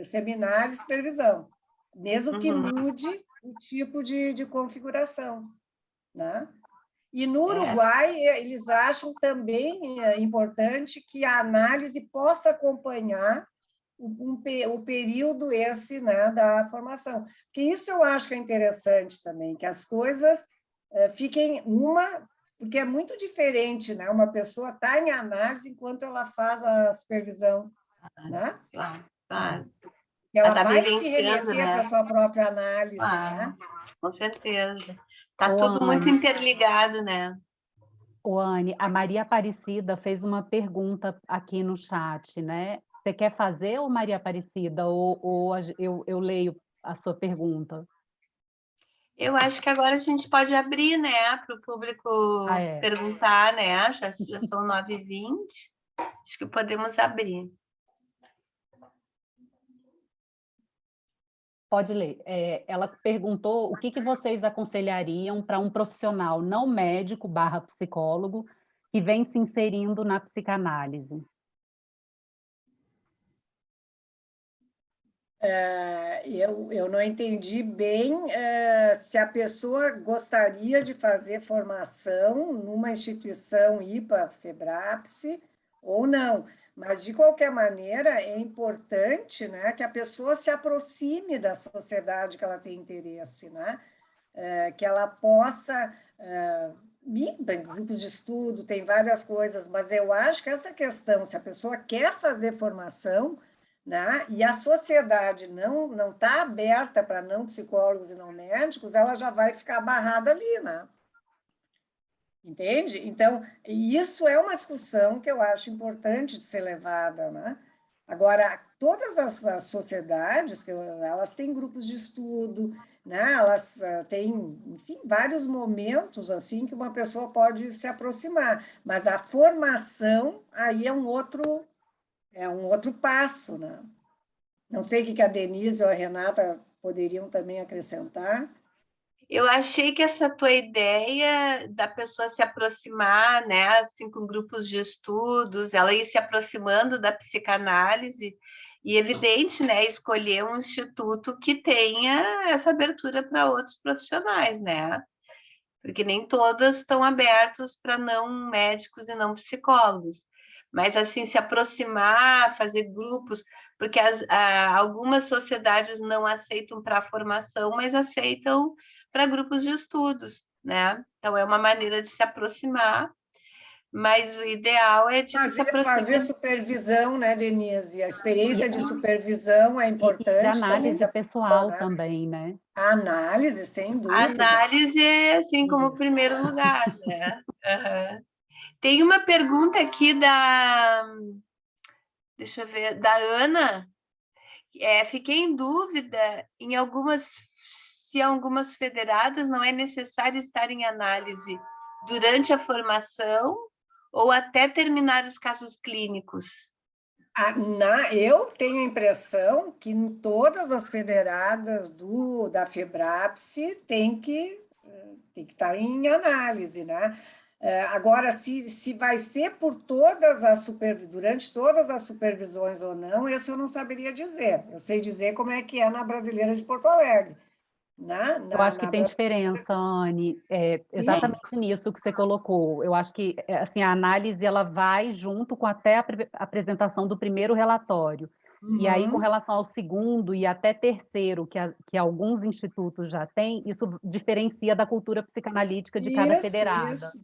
Speaker 5: seminário e supervisão, mesmo que mude o tipo de configuração, né? E no Uruguai, eles acham também importante que a análise possa acompanhar o período esse, né, da formação. Porque isso eu acho que é interessante também, que as coisas fiquem porque é muito diferente, né? Uma pessoa está em análise enquanto ela faz a supervisão, né?
Speaker 1: Claro.
Speaker 5: Ela vai se remeter para a sua própria análise, né?
Speaker 1: Com certeza. Está tudo muito interligado, né?
Speaker 2: Anne, a Maria Aparecida fez uma pergunta aqui no chat, né? Você quer fazer, ou Maria Aparecida, ou eu leio a sua pergunta?
Speaker 1: Eu acho que agora a gente pode abrir, né, para o público perguntar, né? Já são 9h20. Acho que podemos abrir.
Speaker 2: Pode ler. Ela perguntou o que vocês aconselhariam para um profissional não médico / psicólogo que vem se inserindo na psicanálise.
Speaker 5: Eu não entendi bem se a pessoa gostaria de fazer formação numa instituição IPA, FEBRAPS, ou não. Mas, de qualquer maneira, é importante, né, que a pessoa se aproxime da sociedade que ela tem interesse, né? Que ela possa ir em grupos de estudo, tem várias coisas, mas eu acho que essa questão, se a pessoa quer fazer formação, né, e a sociedade não está aberta para não psicólogos e não médicos, ela já vai ficar barrada ali, né? Entende? Então, isso é uma discussão que eu acho importante de ser levada, né? Agora, todas as sociedades, elas têm grupos de estudo, né? Elas têm, enfim, vários momentos assim que uma pessoa pode se aproximar, mas a formação aí é um outro passo, né? Não sei o que a Denise ou a Renata poderiam também acrescentar.
Speaker 1: Eu achei que essa tua ideia da pessoa se aproximar, né, assim, com grupos de estudos, ela ir se aproximando da psicanálise, e evidente, né, escolher um instituto que tenha essa abertura para outros profissionais, né? Porque nem todas estão abertos para não médicos e não psicólogos. Mas, assim, se aproximar, fazer grupos, porque algumas sociedades não aceitam para formação, mas aceitam para grupos de estudos, né? Então, é uma maneira de se aproximar, mas o ideal é de que se aproxime.
Speaker 5: Fazer supervisão, né, Denise? A experiência de supervisão é importante.
Speaker 2: E de análise pessoal também, né?
Speaker 5: A análise, sem dúvida.
Speaker 1: A análise é, assim, como primeiro lugar, né? Uhum. Tem uma pergunta aqui deixa eu ver, da Ana. Fiquei em dúvida se algumas federadas não é necessário estar em análise durante a formação ou até terminar os casos clínicos.
Speaker 5: Eu tenho a impressão que em todas as federadas da FEBRAPS tem que estar em análise, né? Agora, se vai ser durante todas as supervisões ou não, isso eu não saberia dizer. Eu sei dizer como é que é na Brasileira de Porto Alegre.
Speaker 2: Eu acho que tem diferença, Anne, exatamente nisso que você colocou. Eu acho que assim, a análise ela vai junto com até a apresentação do primeiro relatório. Uhum. E aí, com relação ao segundo e até terceiro, que alguns institutos já têm, isso diferencia da cultura psicanalítica de cada federada.
Speaker 5: Isso.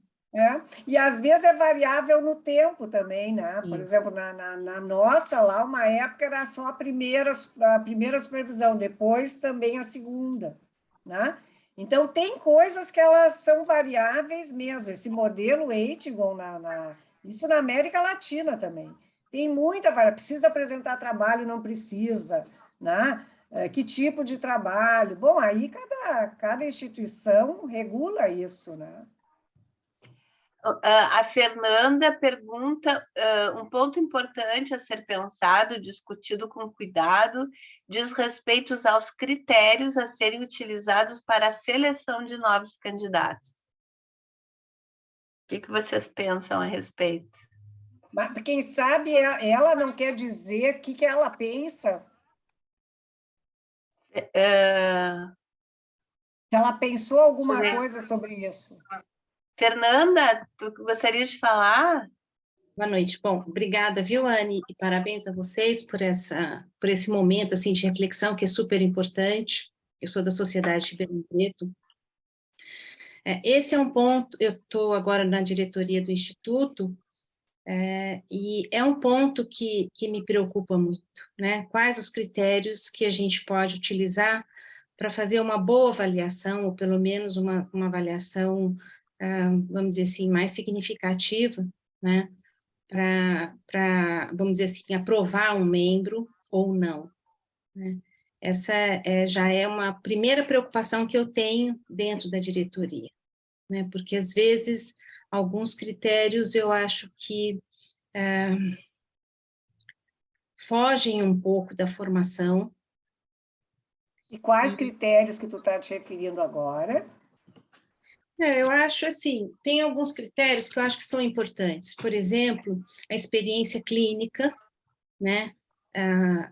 Speaker 5: E às vezes é variável no tempo também, né? Por exemplo, na nossa, lá, uma época era só a primeira supervisão, depois também a segunda, né? Então, tem coisas que elas são variáveis mesmo. Esse modelo Eitingon, isso na América Latina também. Tem muita variável. Precisa apresentar trabalho, não precisa, né? Que tipo de trabalho? Bom, aí cada instituição regula isso, né?
Speaker 1: A Fernanda pergunta, um ponto importante a ser pensado, discutido com cuidado, diz respeito aos critérios a serem utilizados para a seleção de novos candidatos. O que vocês pensam a respeito?
Speaker 5: Mas quem sabe ela não quer dizer o que ela pensa. Se ela pensou alguma coisa sobre isso.
Speaker 1: Fernanda, tu gostaria de falar?
Speaker 6: Boa noite. Bom, obrigada, viu, Anne? E parabéns a vocês por esse momento assim, de reflexão, que é super importante. Eu sou da Sociedade Ribeirão Preto. Esse é um ponto, eu estou agora na diretoria do Instituto, e é um ponto que me preocupa muito, né? Quais os critérios que a gente pode utilizar para fazer uma boa avaliação, ou pelo menos uma avaliação, vamos dizer assim, mais significativa, né? Para, vamos dizer assim, aprovar um membro ou não, né? Essa já é uma primeira preocupação que eu tenho dentro da diretoria, né? Porque, às vezes, alguns critérios eu acho que fogem um pouco da formação.
Speaker 5: E quais critérios que tu está te referindo agora?
Speaker 6: Eu acho assim, tem alguns critérios que eu acho que são importantes. Por exemplo, a experiência clínica, né?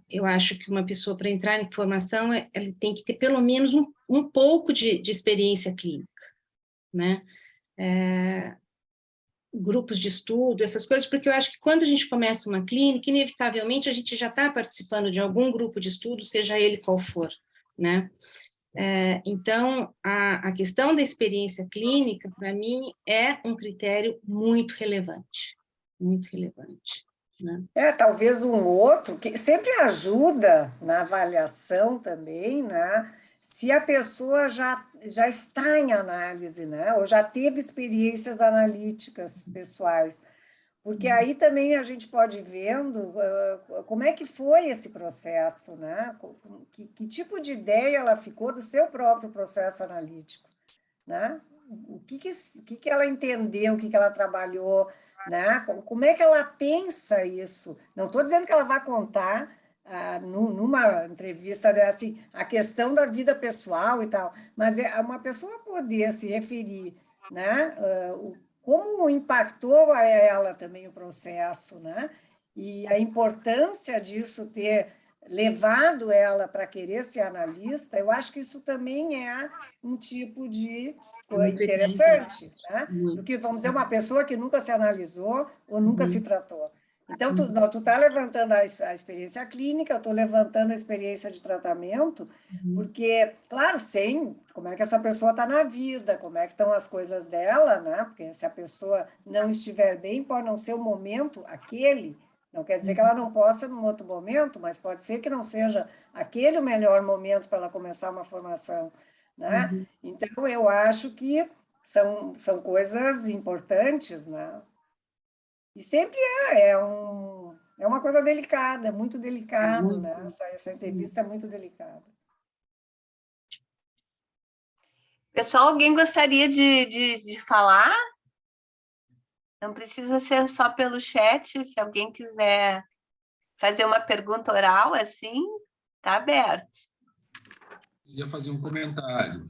Speaker 6: Eu acho que uma pessoa, para entrar em formação, ela tem que ter pelo menos um pouco de experiência clínica, né? Grupos de estudo, essas coisas, porque eu acho que quando a gente começa uma clínica, inevitavelmente a gente já está participando de algum grupo de estudo, seja ele qual for, né? Então, a questão da experiência clínica, para mim, é um critério muito relevante, né?
Speaker 5: Talvez um outro, que sempre ajuda na avaliação também, né? Se a pessoa já está em análise, né? Ou já teve experiências analíticas pessoais. Porque aí também a gente pode ir vendo como é que foi esse processo, né? Que tipo de ideia ela ficou do seu próprio processo analítico, né? O que ela entendeu, o que ela trabalhou, né? Como é que ela pensa isso? Não estou dizendo que ela vai contar numa entrevista, né, assim, a questão da vida pessoal e tal, mas é uma pessoa poder se referir, né? Como impactou a ela também o processo, né? E a importância disso ter levado ela para querer ser analista, eu acho que isso também é um tipo de interessante, né? Do que, vamos dizer, uma pessoa que nunca se analisou ou nunca se tratou. Então, tu está levantando a experiência clínica, eu estou levantando a experiência de tratamento, porque, claro, sem como é que essa pessoa está na vida, como é que estão as coisas dela, né? Porque se a pessoa não estiver bem, pode não ser o momento aquele, não quer dizer que ela não possa num outro momento, mas pode ser que não seja aquele o melhor momento para ela começar uma formação, né? Então, eu acho que são coisas importantes, né? E sempre é uma coisa delicada, é muito delicado, né? Essa entrevista é muito delicada.
Speaker 1: Pessoal, alguém gostaria de falar? Não precisa ser só pelo chat, se alguém quiser fazer uma pergunta oral, assim, está aberto.
Speaker 7: Queria fazer um comentário.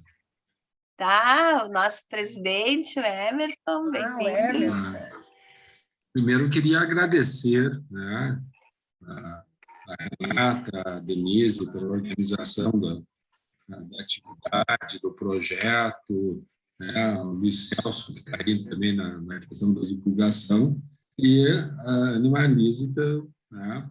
Speaker 1: Tá, o nosso presidente, o Emerson, bem-vindo.
Speaker 7: Primeiro, queria agradecer, né, a Renata, a Denise, pela organização da atividade, do projeto, né, o Luiz Celso, que está aí também na questão da divulgação, e a Animalísica, né,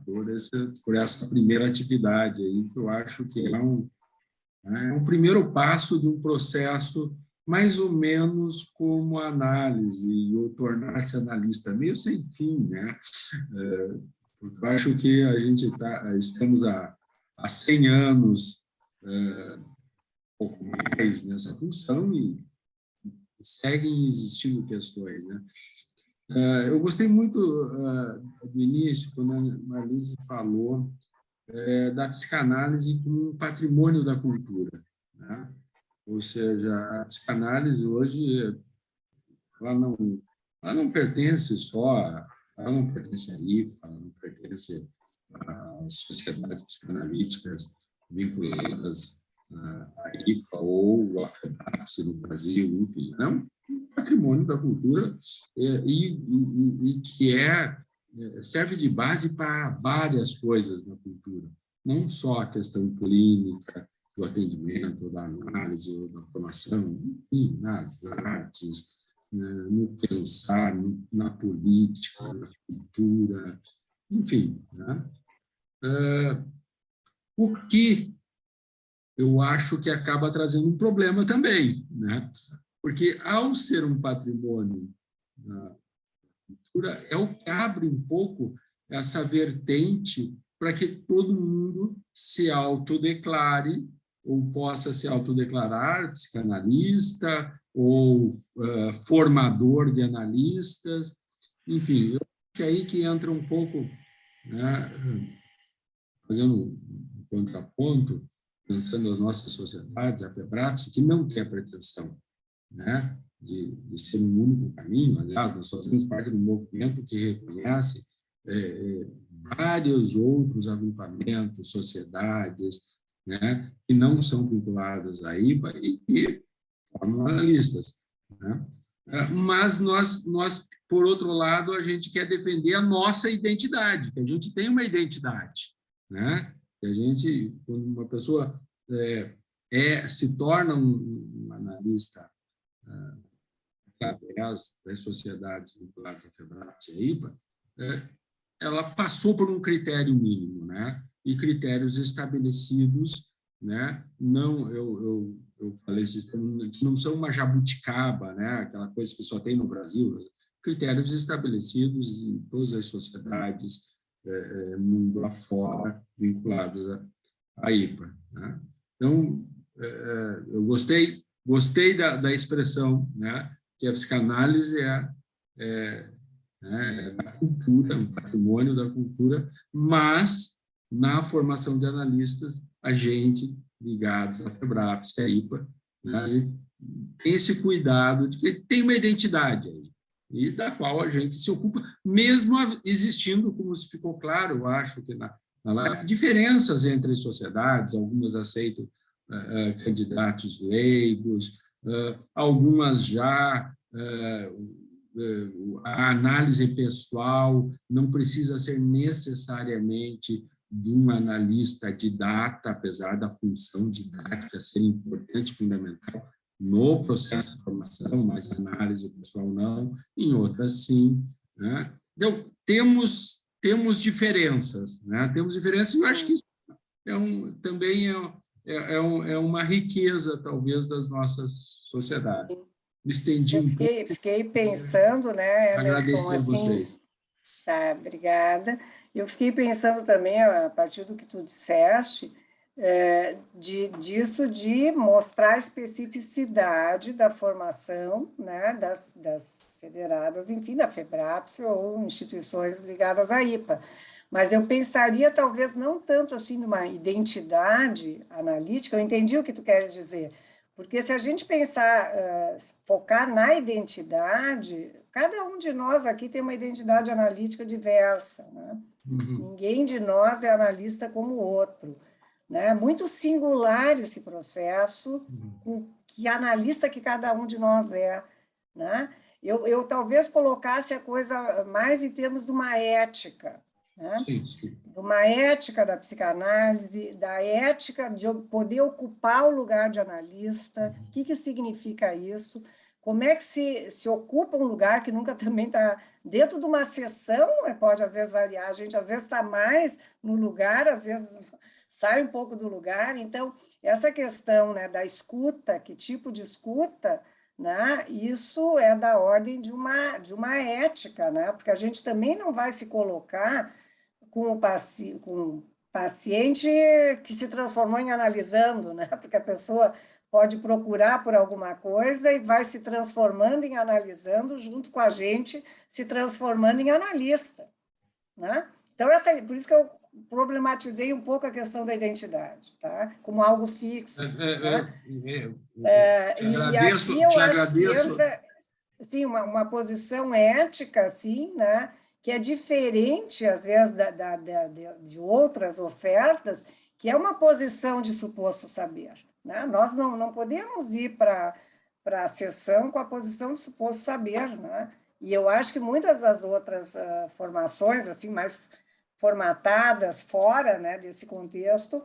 Speaker 7: por essa primeira atividade, aí, que eu acho que é um primeiro passo de um processo mais ou menos como a análise, ou tornar-se analista, meio sem fim, né? Porque eu acho que a gente estamos há 100 anos, pouco mais, nessa função, e seguem existindo questões, né? Eu gostei muito do início, quando a Marlise falou da psicanálise como um patrimônio da cultura, né? Ou seja, a psicanálise hoje ela não pertence ela não pertence à IPA, ela não pertence às sociedades psicanalíticas vinculadas à IPA ou à FEDAPS no Brasil, enfim, é um patrimônio da cultura e que serve de base para várias coisas na cultura, não só a questão clínica, do atendimento, da análise, da formação, enfim, nas artes, no pensar, na política, na cultura, enfim, né? O que eu acho que acaba trazendo um problema também, né? Porque, ao ser um patrimônio da cultura, é o que abre um pouco essa vertente para que todo mundo se autodeclare ou possa se autodeclarar psicanalista ou formador de analistas. Enfim, eu acho que é aí que entra um pouco, né, fazendo um contraponto, pensando as nossas sociedades, a FEBRAPS, que não tem a pretensão, né, de ser um único caminho. Aliás, nós fazemos parte de um movimento que reconhece vários outros agrupamentos, sociedades, né, que não são vinculadas à IPA e que formam analistas, né? Mas nós, por outro lado, a gente quer defender a nossa identidade, que a gente tem uma identidade, né? Que a gente, quando uma pessoa se torna um analista através das sociedades vinculadas à FEBRAPS e à IPA, ela passou por um critério mínimo, né? E critérios estabelecidos, né? Não, eu falei, que não são uma jabuticaba, né? Aquela coisa que só tem no Brasil, critérios estabelecidos em todas as sociedades, mundo afora, vinculados à IPA, né? Então, eu gostei da expressão, né? Que a psicanálise é da cultura, um patrimônio da cultura, mas na formação de analistas, a gente, ligados à FEBRAPS, à IPA, né, tem esse cuidado de que tem uma identidade aí, e da qual a gente se ocupa, mesmo existindo, como ficou claro, eu acho que na live, diferenças entre as sociedades. Algumas aceitam candidatos leigos, algumas já... a análise pessoal não precisa ser necessariamente de um analista didata, apesar da função didática ser importante, fundamental no processo de formação, mas análise pessoal não, em outras sim, né? Então, temos diferenças, né? Temos diferenças, e eu acho que isso também é uma riqueza, talvez, das nossas sociedades. Me estendi um pouco.
Speaker 5: Fiquei pensando, né, Emerson,
Speaker 7: agradecer a vocês.
Speaker 5: Tá, obrigada. Eu fiquei pensando também, a partir do que tu disseste, disso de mostrar a especificidade da formação, né, das federadas, enfim, da FEBRAPS ou instituições ligadas à IPA. Mas eu pensaria, talvez, não tanto assim numa identidade analítica. Eu entendi o que tu queres dizer, porque se a gente pensar, focar na identidade, cada um de nós aqui tem uma identidade analítica diversa, né? Uhum. Ninguém de nós é analista como o outro, né? Muito singular esse processo, que analista que cada um de nós é, né? Eu talvez colocasse a coisa mais em termos de uma ética, né? Sim. De uma ética da psicanálise, da ética de poder ocupar o lugar de analista. O que significa isso? Como é que se ocupa um lugar que nunca também está dentro de uma sessão, pode às vezes variar, a gente às vezes está mais no lugar, às vezes sai um pouco do lugar. Então, essa questão, né, da escuta, que tipo de escuta, né, isso é da ordem de uma ética, né, porque a gente também não vai se colocar com o paciente que se transformou em analisando, né? Porque a pessoa pode procurar por alguma coisa e vai se transformando em analisando junto com a gente, se transformando em analista, né? Então, por isso que eu problematizei um pouco a questão da identidade, tá? Como algo fixo.
Speaker 7: Te agradeço.
Speaker 5: Entra, assim, uma posição ética, assim, né? Que é diferente, às vezes, de outras ofertas, que é uma posição de suposto saber, né? Nós não podemos ir para a sessão com a posição de suposto saber, né? E eu acho que muitas das outras formações, assim, mais formatadas fora, né, desse contexto,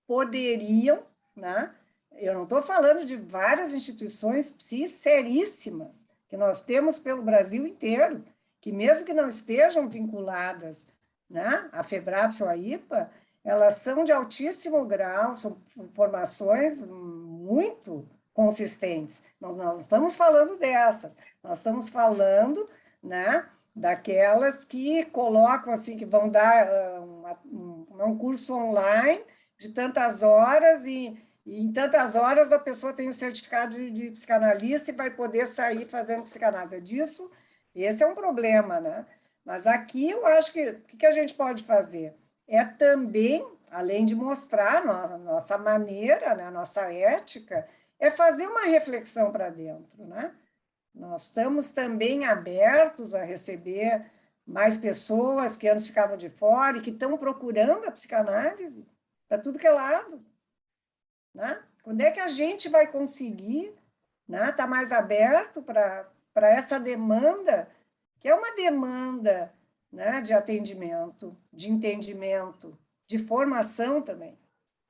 Speaker 5: poderiam, né? Eu não estou falando de várias instituições seríssimas que nós temos pelo Brasil inteiro, que mesmo que não estejam vinculadas, né, à FEBRAPS ou à IPA, elas são de altíssimo grau, são formações muito consistentes. Nós estamos falando dessas, nós estamos falando, né, daquelas que colocam, assim, que vão dar um curso online de tantas horas e em tantas horas a pessoa tem o certificado de psicanalista e vai poder sair fazendo psicanálise. É disso. Esse é um problema, né? Mas aqui eu acho que o que a gente pode fazer é também além de mostrar nossa maneira, né, a nossa ética, é fazer uma reflexão para dentro, né? Nós estamos também abertos a receber mais pessoas que antes ficavam de fora e que estão procurando a psicanálise para tudo que é lado, né? Quando é que a gente vai conseguir, né, estar mais aberto para essa demanda, que é uma demanda, né, de atendimento, de entendimento, de formação também.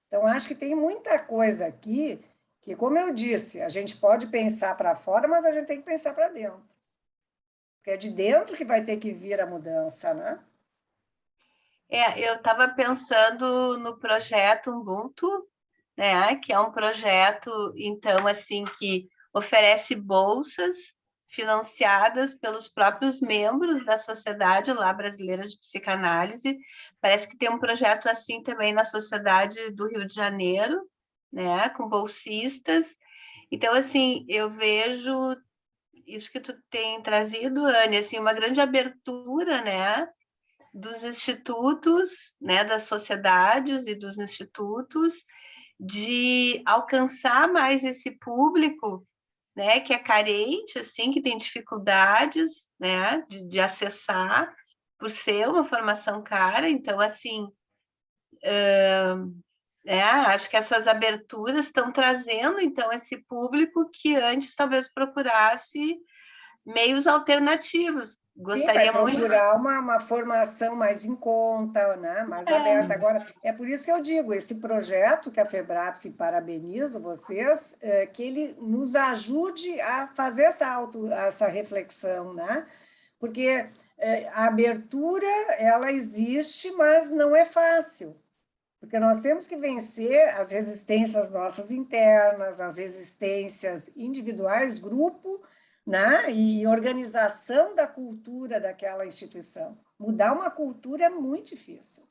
Speaker 5: Então, acho que tem muita coisa aqui que, como eu disse, a gente pode pensar para fora, mas a gente tem que pensar para dentro. Porque é de dentro que vai ter que vir a mudança, né?
Speaker 1: Eu estava pensando no projeto Ubuntu, né? Que é um projeto, então, assim, que oferece bolsas financiadas pelos próprios membros da Sociedade lá Brasileira de Psicanálise. Parece que tem um projeto assim também na Sociedade do Rio de Janeiro, né? Com bolsistas. Então, assim, eu vejo isso que tu tem trazido, Anne, assim, uma grande abertura, né? Dos institutos, né? Das sociedades e dos institutos, de alcançar mais esse público, né, que é carente, assim, que tem dificuldades, né, de acessar, por ser uma formação cara. Então, assim, acho que essas aberturas estão trazendo, então, esse público que antes talvez procurasse meios alternativos.
Speaker 5: Sim, vai
Speaker 1: Gostaria muito.
Speaker 5: procurar uma formação mais em conta, né? Mais aberta. Agora, é por isso que eu digo, esse projeto que a FEBRAPS, e parabenizo vocês, que ele nos ajude a fazer essa reflexão, né? Porque a abertura, ela existe, mas não é fácil. Porque nós temos que vencer as resistências nossas internas, as resistências individuais, grupo, né? E organização da cultura daquela instituição. Mudar uma cultura é muito difícil.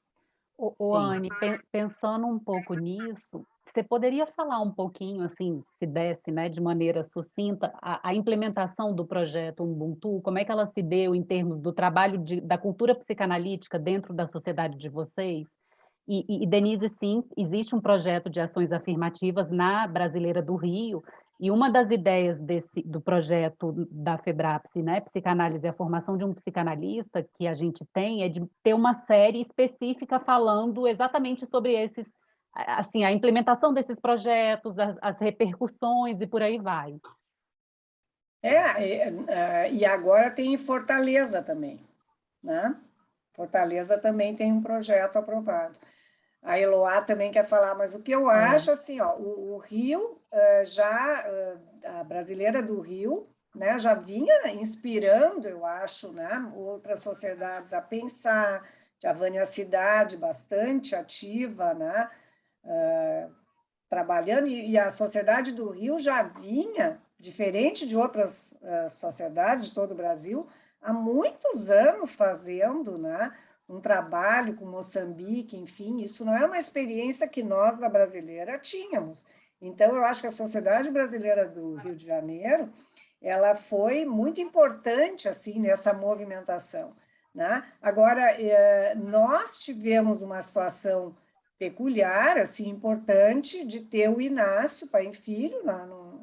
Speaker 2: Anne, pensando um pouco nisso, você poderia falar um pouquinho, assim, se desse, né, de maneira sucinta, a implementação do projeto Ubuntu, como é que ela se deu em termos do trabalho da cultura psicanalítica dentro da sociedade de vocês? E Denise, sim, existe um projeto de ações afirmativas na Brasileira do Rio, e uma das ideias do projeto da FEBRAPS, né, Psicanálise e a Formação de um Psicanalista, que a gente tem, é de ter uma série específica falando exatamente sobre esses, assim, a implementação desses projetos, as repercussões e por aí vai.
Speaker 5: E agora tem em Fortaleza também, né? Fortaleza também tem um projeto aprovado. A Eloá também quer falar, mas o que eu acho, assim, ó, o Rio, a Brasileira do Rio, né, já vinha inspirando, eu acho, né, outras sociedades a pensar, a Vânia Cidade bastante ativa, né, trabalhando, e a Sociedade do Rio já vinha, diferente de outras sociedades de todo o Brasil, há muitos anos fazendo, né, um trabalho com Moçambique, enfim, isso não é uma experiência que nós, da Brasileira, tínhamos. Então, eu acho que a Sociedade Brasileira do Rio de Janeiro, ela foi muito importante, assim, nessa movimentação, né? Agora, nós tivemos uma situação peculiar, assim, importante, de ter o Inácio Paim Filho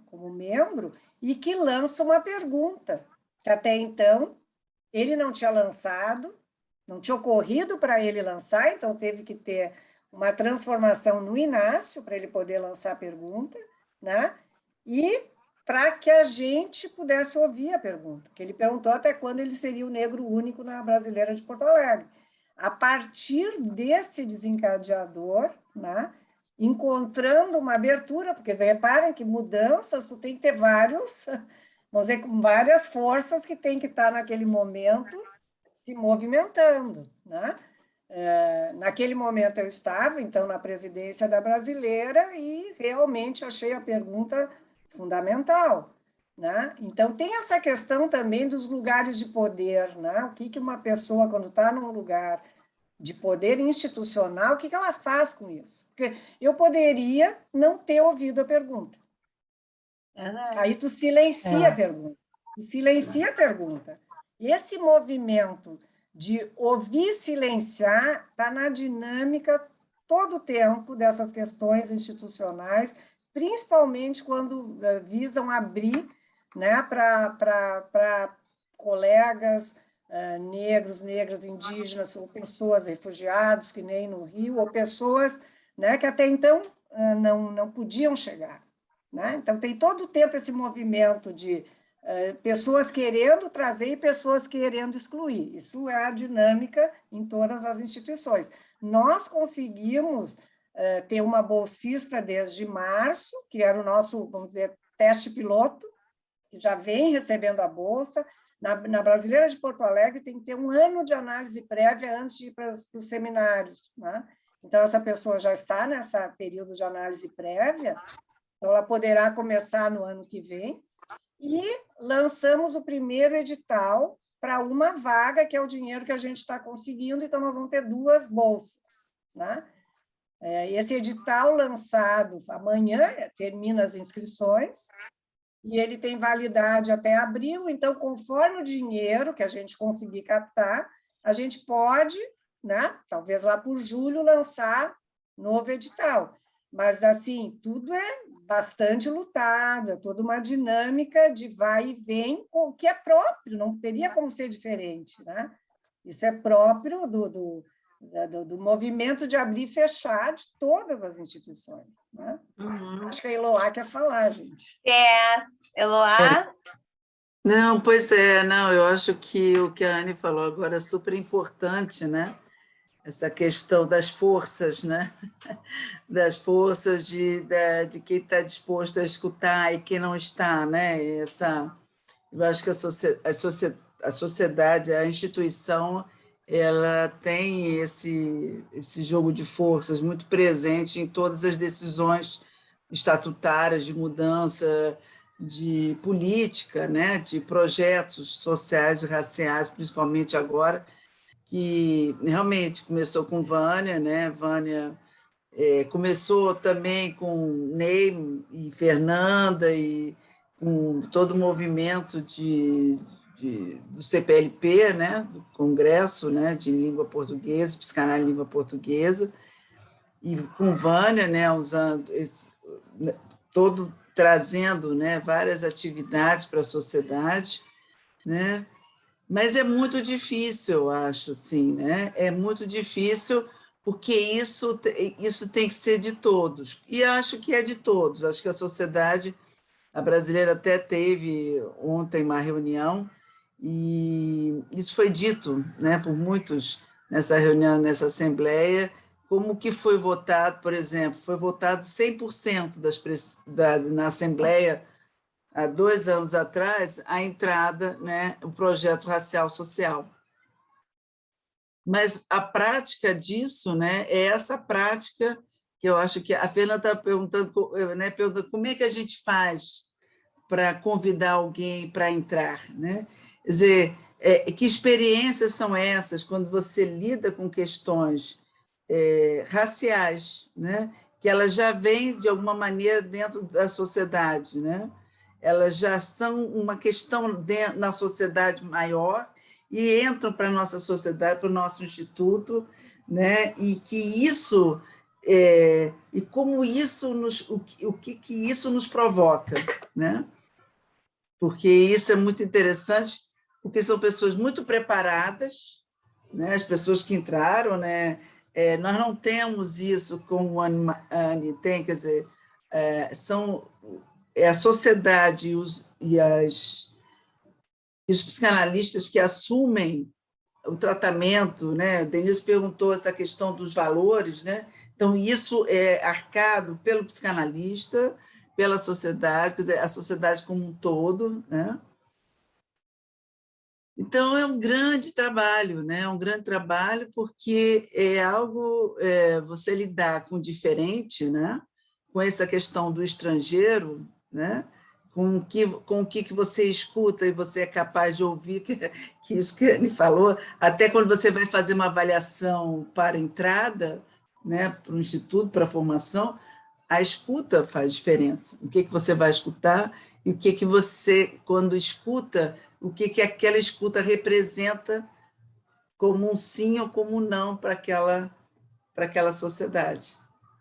Speaker 5: como membro, e que lança uma pergunta, que até então ele não tinha lançado, não tinha ocorrido para ele lançar, então teve que ter uma transformação no Inácio para ele poder lançar a pergunta, né? E para que a gente pudesse ouvir a pergunta, que ele perguntou até quando ele seria o negro único na Brasileira de Porto Alegre. A partir desse desencadeador, né? Encontrando uma abertura, porque reparem que mudanças, tu tem que ter várias forças que tem que estar naquele momento se movimentando, né? Naquele momento eu estava, então, na presidência da Brasileira e realmente achei a pergunta fundamental, né? Então, tem essa questão também dos lugares de poder, né? O que uma pessoa, quando está num lugar de poder institucional, o que ela faz com isso? Porque eu poderia não ter ouvido a pergunta. Aí tu silencia a pergunta. Tu silencia a pergunta. Esse movimento de ouvir silenciar está na dinâmica todo o tempo dessas questões institucionais, principalmente quando visam abrir, né, para colegas negros, negras, indígenas, ou pessoas refugiadas, que nem no Rio, ou pessoas, né, que até então não podiam chegar. Né? Então, tem todo o tempo esse movimento de pessoas querendo trazer e pessoas querendo excluir. Isso é a dinâmica em todas as instituições. Nós conseguimos ter uma bolsista desde março, que era o nosso, vamos dizer, teste piloto, que já vem recebendo a bolsa. Na Brasileira de Porto Alegre tem que ter 1 ano de análise prévia antes de ir para os seminários. Né? Então, essa pessoa já está nesse período de análise prévia, então ela poderá começar no ano que vem. E lançamos o primeiro edital para uma vaga, que é o dinheiro que a gente está conseguindo, então nós vamos ter 2 bolsas. Né? Esse edital lançado amanhã, termina as inscrições, e ele tem validade até abril, então, conforme o dinheiro que a gente conseguir captar, a gente pode, né, talvez lá por julho, lançar novo edital. Mas, assim, tudo é bastante lutado, é toda uma dinâmica de vai e vem, o que é próprio, não teria como ser diferente. Né? Isso é próprio do movimento de abrir e fechar de todas as instituições. Né? Acho que a Eloá quer falar, gente.
Speaker 1: Eloá?
Speaker 8: Não, pois é, não, eu acho que o que a Anne falou agora é super importante, né? Essa questão das forças, né? Das forças de quem está disposto a escutar e quem não está, né? Eu acho que a sociedade, a instituição, ela tem esse jogo de forças muito presente em todas as decisões estatutárias de mudança de política, né? De projetos sociais e raciais, principalmente agora, que realmente começou com Vânia, né? Vânia começou também com Ney e Fernanda e com todo o movimento do CPLP, né? Do Congresso, né? De Língua Portuguesa, Psicanálise em Língua Portuguesa, e com Vânia, né? Usando trazendo, né? Várias atividades para a sociedade, né? Mas é muito difícil, eu acho, assim, né? É muito difícil, porque isso tem que ser de todos. E acho que é de todos. Acho que a sociedade, a brasileira até teve ontem uma reunião, e isso foi dito, né, por muitos nessa reunião, nessa assembleia, como que foi votado, por exemplo, foi votado 100% na assembleia, há 2 anos atrás, a entrada, né, o projeto racial social. Mas a prática disso, né, é essa prática que eu acho que a Fernanda está perguntando, né, como é que a gente faz para convidar alguém para entrar, né? Quer dizer, que experiências são essas quando você lida com questões raciais, né, que elas já vêm, de alguma maneira, dentro da sociedade, né? Elas já são uma questão na sociedade maior e entram para a nossa sociedade, para o nosso instituto, né? E que isso e como isso o que isso nos provoca, né? Porque isso é muito interessante, porque são pessoas muito preparadas, né? As pessoas que entraram, né? Nós não temos isso como a Anne tem, quer dizer, são a sociedade e os psicanalistas que assumem o tratamento, né? Denise perguntou essa questão dos valores, né? Então, isso é arcado pelo psicanalista, pela sociedade, quer dizer, a sociedade como um todo, né? Então, é um grande trabalho, né? É um grande trabalho porque é algo, você lidar com o diferente, né? Com essa questão do estrangeiro, né? Com o que você escuta e você é capaz de ouvir, que isso que ele falou, até quando você vai fazer uma avaliação para entrada, né? Para o instituto, para a formação, a escuta faz diferença. O que você vai escutar e o que você, quando escuta, o que aquela escuta representa como um sim ou como um não para aquela para aquela sociedade.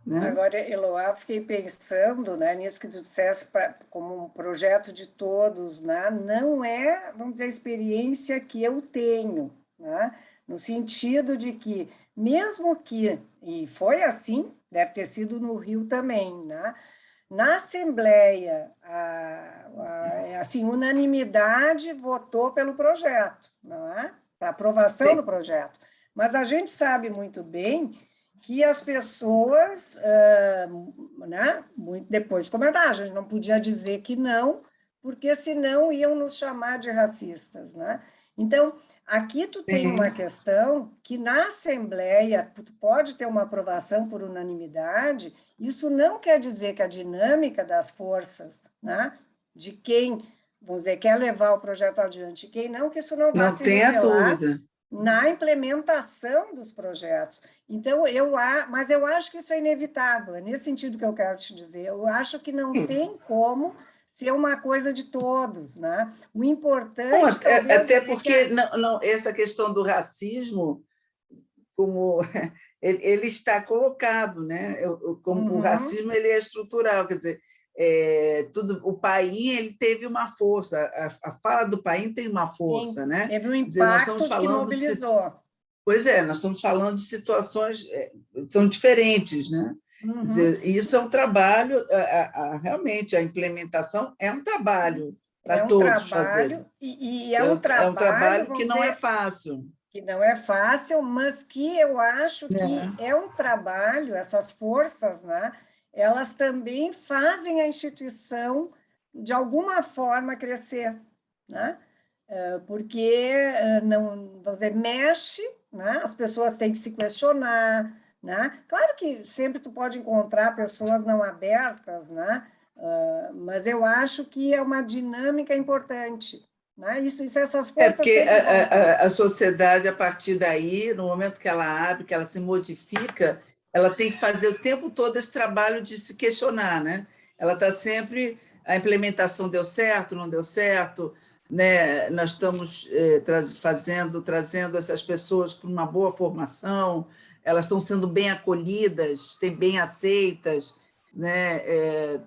Speaker 8: Né?
Speaker 5: Agora, Eloá, fiquei pensando, né, nisso que tu disseste, como um projeto de todos, né? Não é, vamos dizer, a experiência que eu tenho, né? No sentido de que, mesmo que, e foi assim, deve ter sido no Rio também, né? Na Assembleia, assim, unanimidade votou pelo projeto, não é? Para aprovação do projeto. Mas a gente sabe muito bem que as pessoas, né, depois comentaram, a gente não podia dizer que não, porque senão iam nos chamar de racistas, né? Então, aqui tu tem uma questão que na Assembleia tu pode ter uma aprovação por unanimidade, isso não quer dizer que a dinâmica das forças, né, de quem, vamos dizer, quer levar o projeto adiante, quem não, que isso não vai se
Speaker 8: tenha
Speaker 5: revelar
Speaker 8: dúvida
Speaker 5: na implementação dos projetos. Então, mas eu acho que isso é inevitável, é nesse sentido que eu quero te dizer. Eu acho que não tem como ser uma coisa de todos, né? O importante...
Speaker 8: Bom, até porque essa questão do racismo, como ele está colocado, né? Como o racismo ele é estrutural, quer dizer, o Paim ele teve uma força, a fala do Paim tem uma força,
Speaker 5: Sim,
Speaker 8: né?
Speaker 5: teve um impacto
Speaker 8: dizer, nós estamos falando
Speaker 5: que mobilizou.
Speaker 8: Pois é, nós estamos falando de situações são diferentes, né?
Speaker 5: Uhum.
Speaker 8: Dizer, isso é um trabalho, realmente a implementação é um trabalho para todos fazerem.
Speaker 5: E é um trabalho,
Speaker 8: é um trabalho que não é fácil.
Speaker 5: Que não é fácil, mas que eu acho que é um trabalho, essas forças, né? Elas também fazem a instituição, de alguma forma, crescer, né? Porque, não, vamos dizer, mexe, né? As pessoas têm que se questionar, né? Claro que sempre tu pode encontrar pessoas não abertas, né? Mas eu acho que é uma dinâmica importante, né? Isso essas forças...
Speaker 8: porque a sociedade, a partir daí, no momento que ela abre, que ela se modifica, ela tem que fazer o tempo todo esse trabalho de se questionar, né? Ela está sempre... A implementação deu certo, não deu certo, né? Nós estamos trazendo essas pessoas para uma boa formação, elas estão sendo bem acolhidas, bem aceitas, né?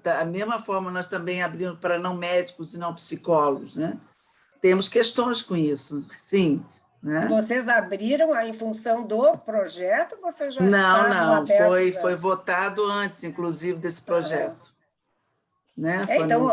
Speaker 8: Da mesma forma, nós também abrimos para não médicos e não psicólogos, né? Temos questões com isso, sim. Né?
Speaker 5: Vocês abriram em função do projeto? Vocês já
Speaker 8: não, foi votado antes, inclusive, desse projeto. Né?
Speaker 5: Então,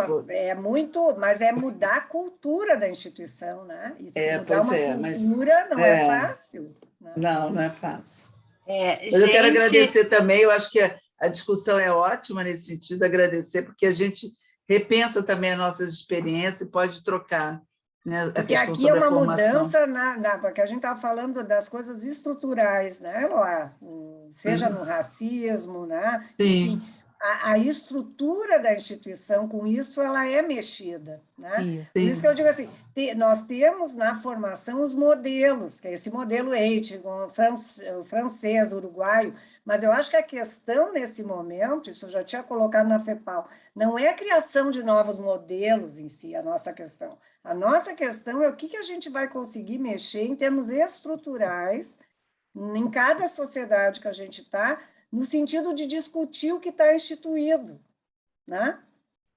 Speaker 5: mas é mudar a cultura da instituição, né? E mudar uma cultura não é fácil. Né?
Speaker 8: Não é fácil. Mas eu quero agradecer também, eu acho que a discussão é ótima nesse sentido, agradecer, porque a gente repensa também as nossas experiências e pode trocar. Né,
Speaker 5: porque aqui é uma mudança, porque a gente estava falando das coisas estruturais, né, Eloá? Seja no racismo, né?
Speaker 8: Sim.
Speaker 5: Enfim, a estrutura da instituição, com isso, ela é mexida. Né?
Speaker 2: Isso.
Speaker 5: Por isso que eu digo assim, nós temos na formação os modelos, que é esse modelo EIT, o francês, o uruguaio, mas eu acho que a questão nesse momento, isso eu já tinha colocado na FEPAL, não é a criação de novos modelos em si, a nossa questão. A nossa questão é o que a gente vai conseguir mexer em termos estruturais em cada sociedade que a gente está, no sentido de discutir o que está instituído, né?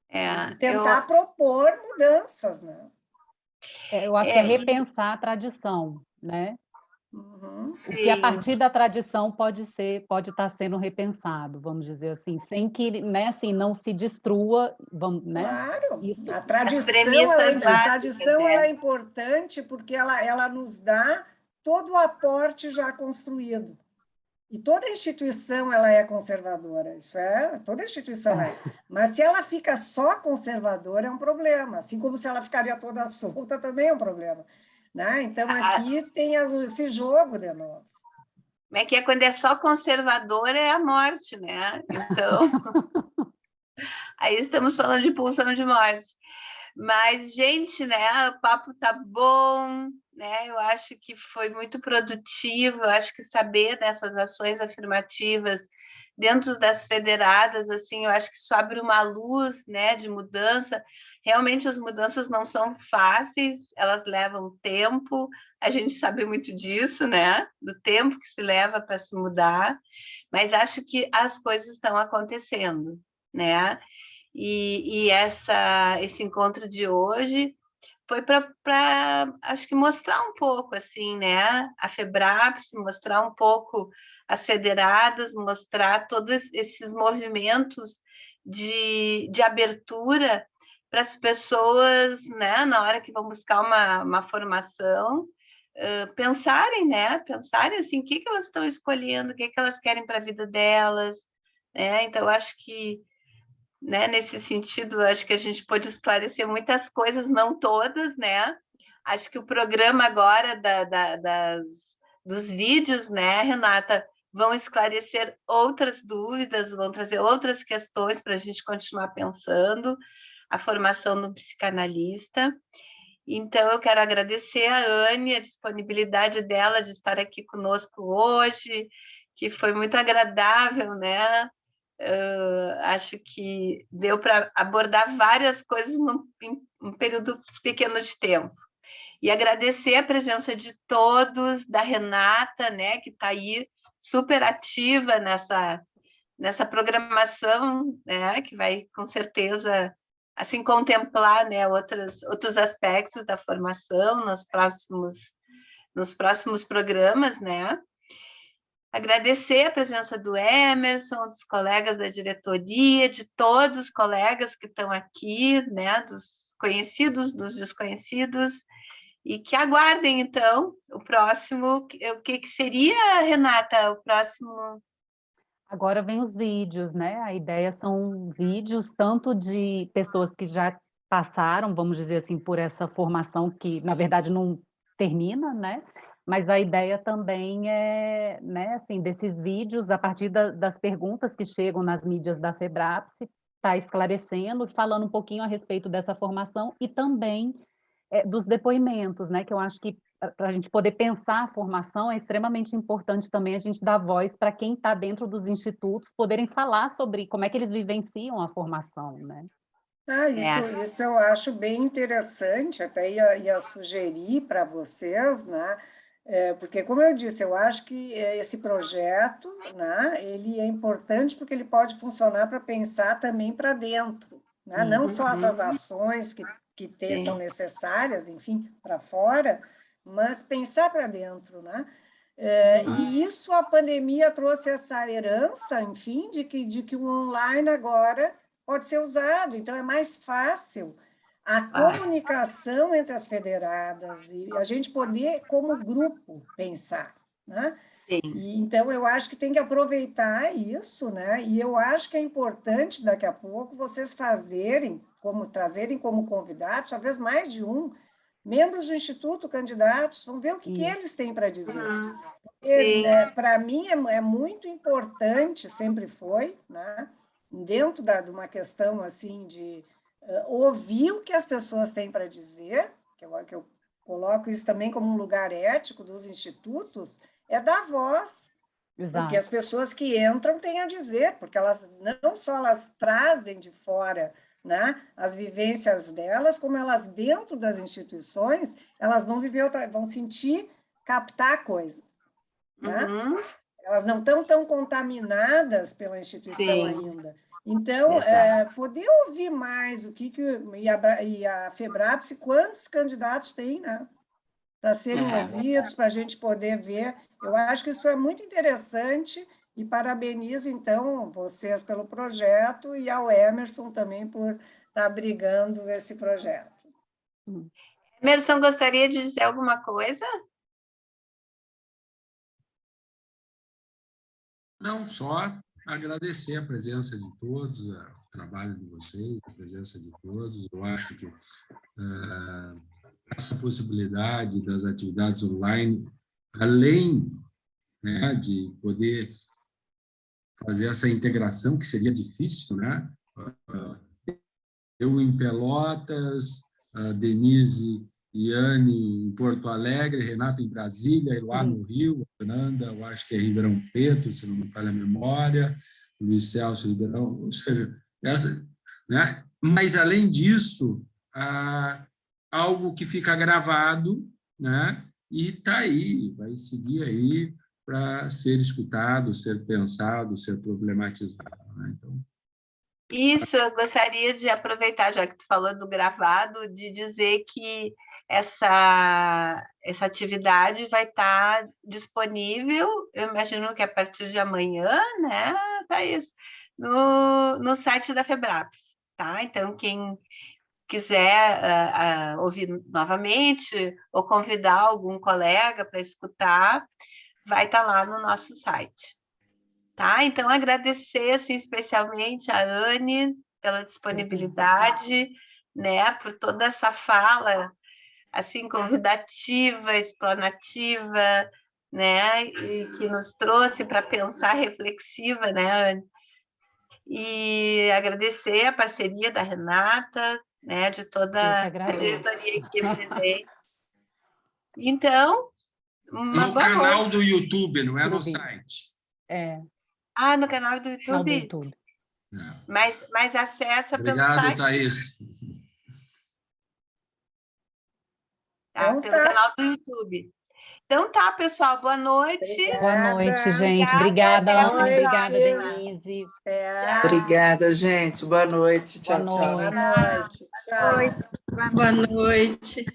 Speaker 5: E tentar propor mudanças, né?
Speaker 2: Eu acho que é repensar a tradição, né?
Speaker 5: Uhum.
Speaker 2: O que a partir da tradição pode estar sendo repensado, vamos dizer assim, sem que, né, assim, não se destrua, né?
Speaker 5: Claro,
Speaker 2: isso.
Speaker 5: A tradição ela é importante porque ela nos dá todo o aporte já construído. E toda instituição ela é conservadora, toda instituição é. Mas se ela fica só conservadora é um problema, assim como se ela ficaria toda solta também é um problema. Né? Então, aqui tem esse jogo de novo.
Speaker 1: Como é que quando é só conservadora é a morte, né? Então, aí estamos falando de pulsão de morte. Mas, gente, né, o papo tá bom, né? Eu acho que foi muito produtivo, eu acho que saber dessas ações afirmativas dentro das federadas, assim, eu acho que isso abre uma luz, né, de mudança. Realmente as mudanças não são fáceis, elas levam tempo, a gente sabe muito disso, né, do tempo que se leva para se mudar, mas acho que as coisas estão acontecendo, né, e esse encontro de hoje foi para, acho que mostrar um pouco, assim, né, a FEBRAPS, mostrar um pouco as federadas, mostrar todos esses movimentos de abertura para as pessoas, né, na hora que vão buscar uma formação, pensarem, né, pensarem assim, o que elas estão escolhendo, o que elas querem para a vida delas, né, então acho que, né, nesse sentido, acho que a gente pode esclarecer muitas coisas, não todas, né, acho que o programa agora dos vídeos, né, Renata, vão esclarecer outras dúvidas, vão trazer outras questões para a gente continuar pensando a formação do psicanalista. Então, eu quero agradecer a Anne, a disponibilidade dela de estar aqui conosco hoje, que foi muito agradável, né? Acho que deu para abordar várias coisas em um período pequeno de tempo. E agradecer a presença de todos, da Renata, né, que está aí super ativa nessa programação, né, que vai com certeza assim contemplar, né, outros aspectos da formação nos próximos programas, né? Agradecer a presença do Emerson, dos colegas da diretoria, de todos os colegas que estão aqui, né, dos conhecidos, dos desconhecidos, e que aguardem, então, o próximo. O que seria, Renata, o próximo?
Speaker 2: Agora vem os vídeos, né? A ideia são vídeos tanto de pessoas que já passaram, vamos dizer assim, por essa formação que, na verdade, não termina, né? Mas a ideia também é, né, assim, desses vídeos, a partir das perguntas que chegam nas mídias da FEBRAPS, está esclarecendo, falando um pouquinho a respeito dessa formação e também dos depoimentos, né? Que eu acho que para a gente poder pensar a formação, é extremamente importante também a gente dar voz para quem está dentro dos institutos poderem falar sobre como é que eles vivenciam a formação, né?
Speaker 5: Isso eu acho bem interessante, até ia sugerir para vocês, né? Porque, como eu disse, eu acho que esse projeto, né, ele é importante porque ele pode funcionar para pensar também para dentro, né? Não só essas ações que são necessárias, enfim, para fora, mas pensar para dentro, né? E isso a pandemia trouxe essa herança, enfim, de que o online agora pode ser usado, então é mais fácil a comunicação entre as federadas e a gente poder, como grupo, pensar, né?
Speaker 1: Sim.
Speaker 5: E, então, eu acho que tem que aproveitar isso, né? E eu acho que é importante, daqui a pouco, vocês trazerem como convidados, talvez mais de um, membros do Instituto, candidatos, vamos ver o que eles têm para dizer. Para mim, é muito importante, sempre foi, né? Dentro de uma questão assim de ouvir o que as pessoas têm para dizer, que eu coloco isso também como um lugar ético dos institutos, é dar voz.
Speaker 2: Exato.
Speaker 5: Porque as pessoas que entram têm a dizer, porque elas não só elas trazem de fora, né, as vivências delas, como elas dentro das instituições, elas vão viver vão sentir, captar coisas, né? Elas não estão tão contaminadas pela instituição ainda. Então, poder ouvir mais o que e a FEBRAPS, quantos candidatos tem, né? Para serem ouvidos, para a gente poder ver. Eu acho que isso é muito interessante e parabenizo, então, vocês pelo projeto e ao Emerson também por estar abrigando esse projeto.
Speaker 1: Emerson, gostaria de dizer alguma coisa?
Speaker 7: Não, só agradecer a presença de todos, o trabalho de vocês, a presença de todos. Eu acho que essa possibilidade das atividades online, além, né, de poder fazer essa integração, que seria difícil, né? Eu em Pelotas, a Denise e Anne em Porto Alegre, Renata em Brasília, e lá no Rio, a Fernanda, eu acho que é Ribeirão Preto, se não me falha a memória, Luiz Celso Ribeirão, ou seja, né? Mas, além disso, algo que fica gravado, né? E está aí, vai seguir aí para ser escutado, ser pensado, ser problematizado. Né? Então,
Speaker 1: isso, eu gostaria de aproveitar, já que tu falou do gravado, de dizer que essa atividade vai estar disponível, eu imagino que a partir de amanhã, né, Thaís? No site da FEBRAPS, tá? Então, quem quiser ouvir novamente ou convidar algum colega para escutar, vai estar lá no nosso site. Tá? Então, agradecer assim, especialmente a Anne pela disponibilidade, né, por toda essa fala assim convidativa, explanativa, né, e que nos trouxe para pensar reflexiva, né, Anne? E agradecer a parceria da Renata, né, de toda a diretoria aqui presente. Então,
Speaker 7: no canal do YouTube, não é no site.
Speaker 1: No canal do YouTube? Mas acessa
Speaker 7: Obrigado,
Speaker 1: pelo site.
Speaker 7: Thaís.
Speaker 1: Pelo canal do YouTube. Então tá, pessoal, boa noite.
Speaker 2: Boa noite, gente. Obrigada, Ana. Obrigada, Denise.
Speaker 8: Obrigada, gente. Boa noite. Tchau, tchau.
Speaker 5: Boa noite. Tchau.
Speaker 4: Boa noite.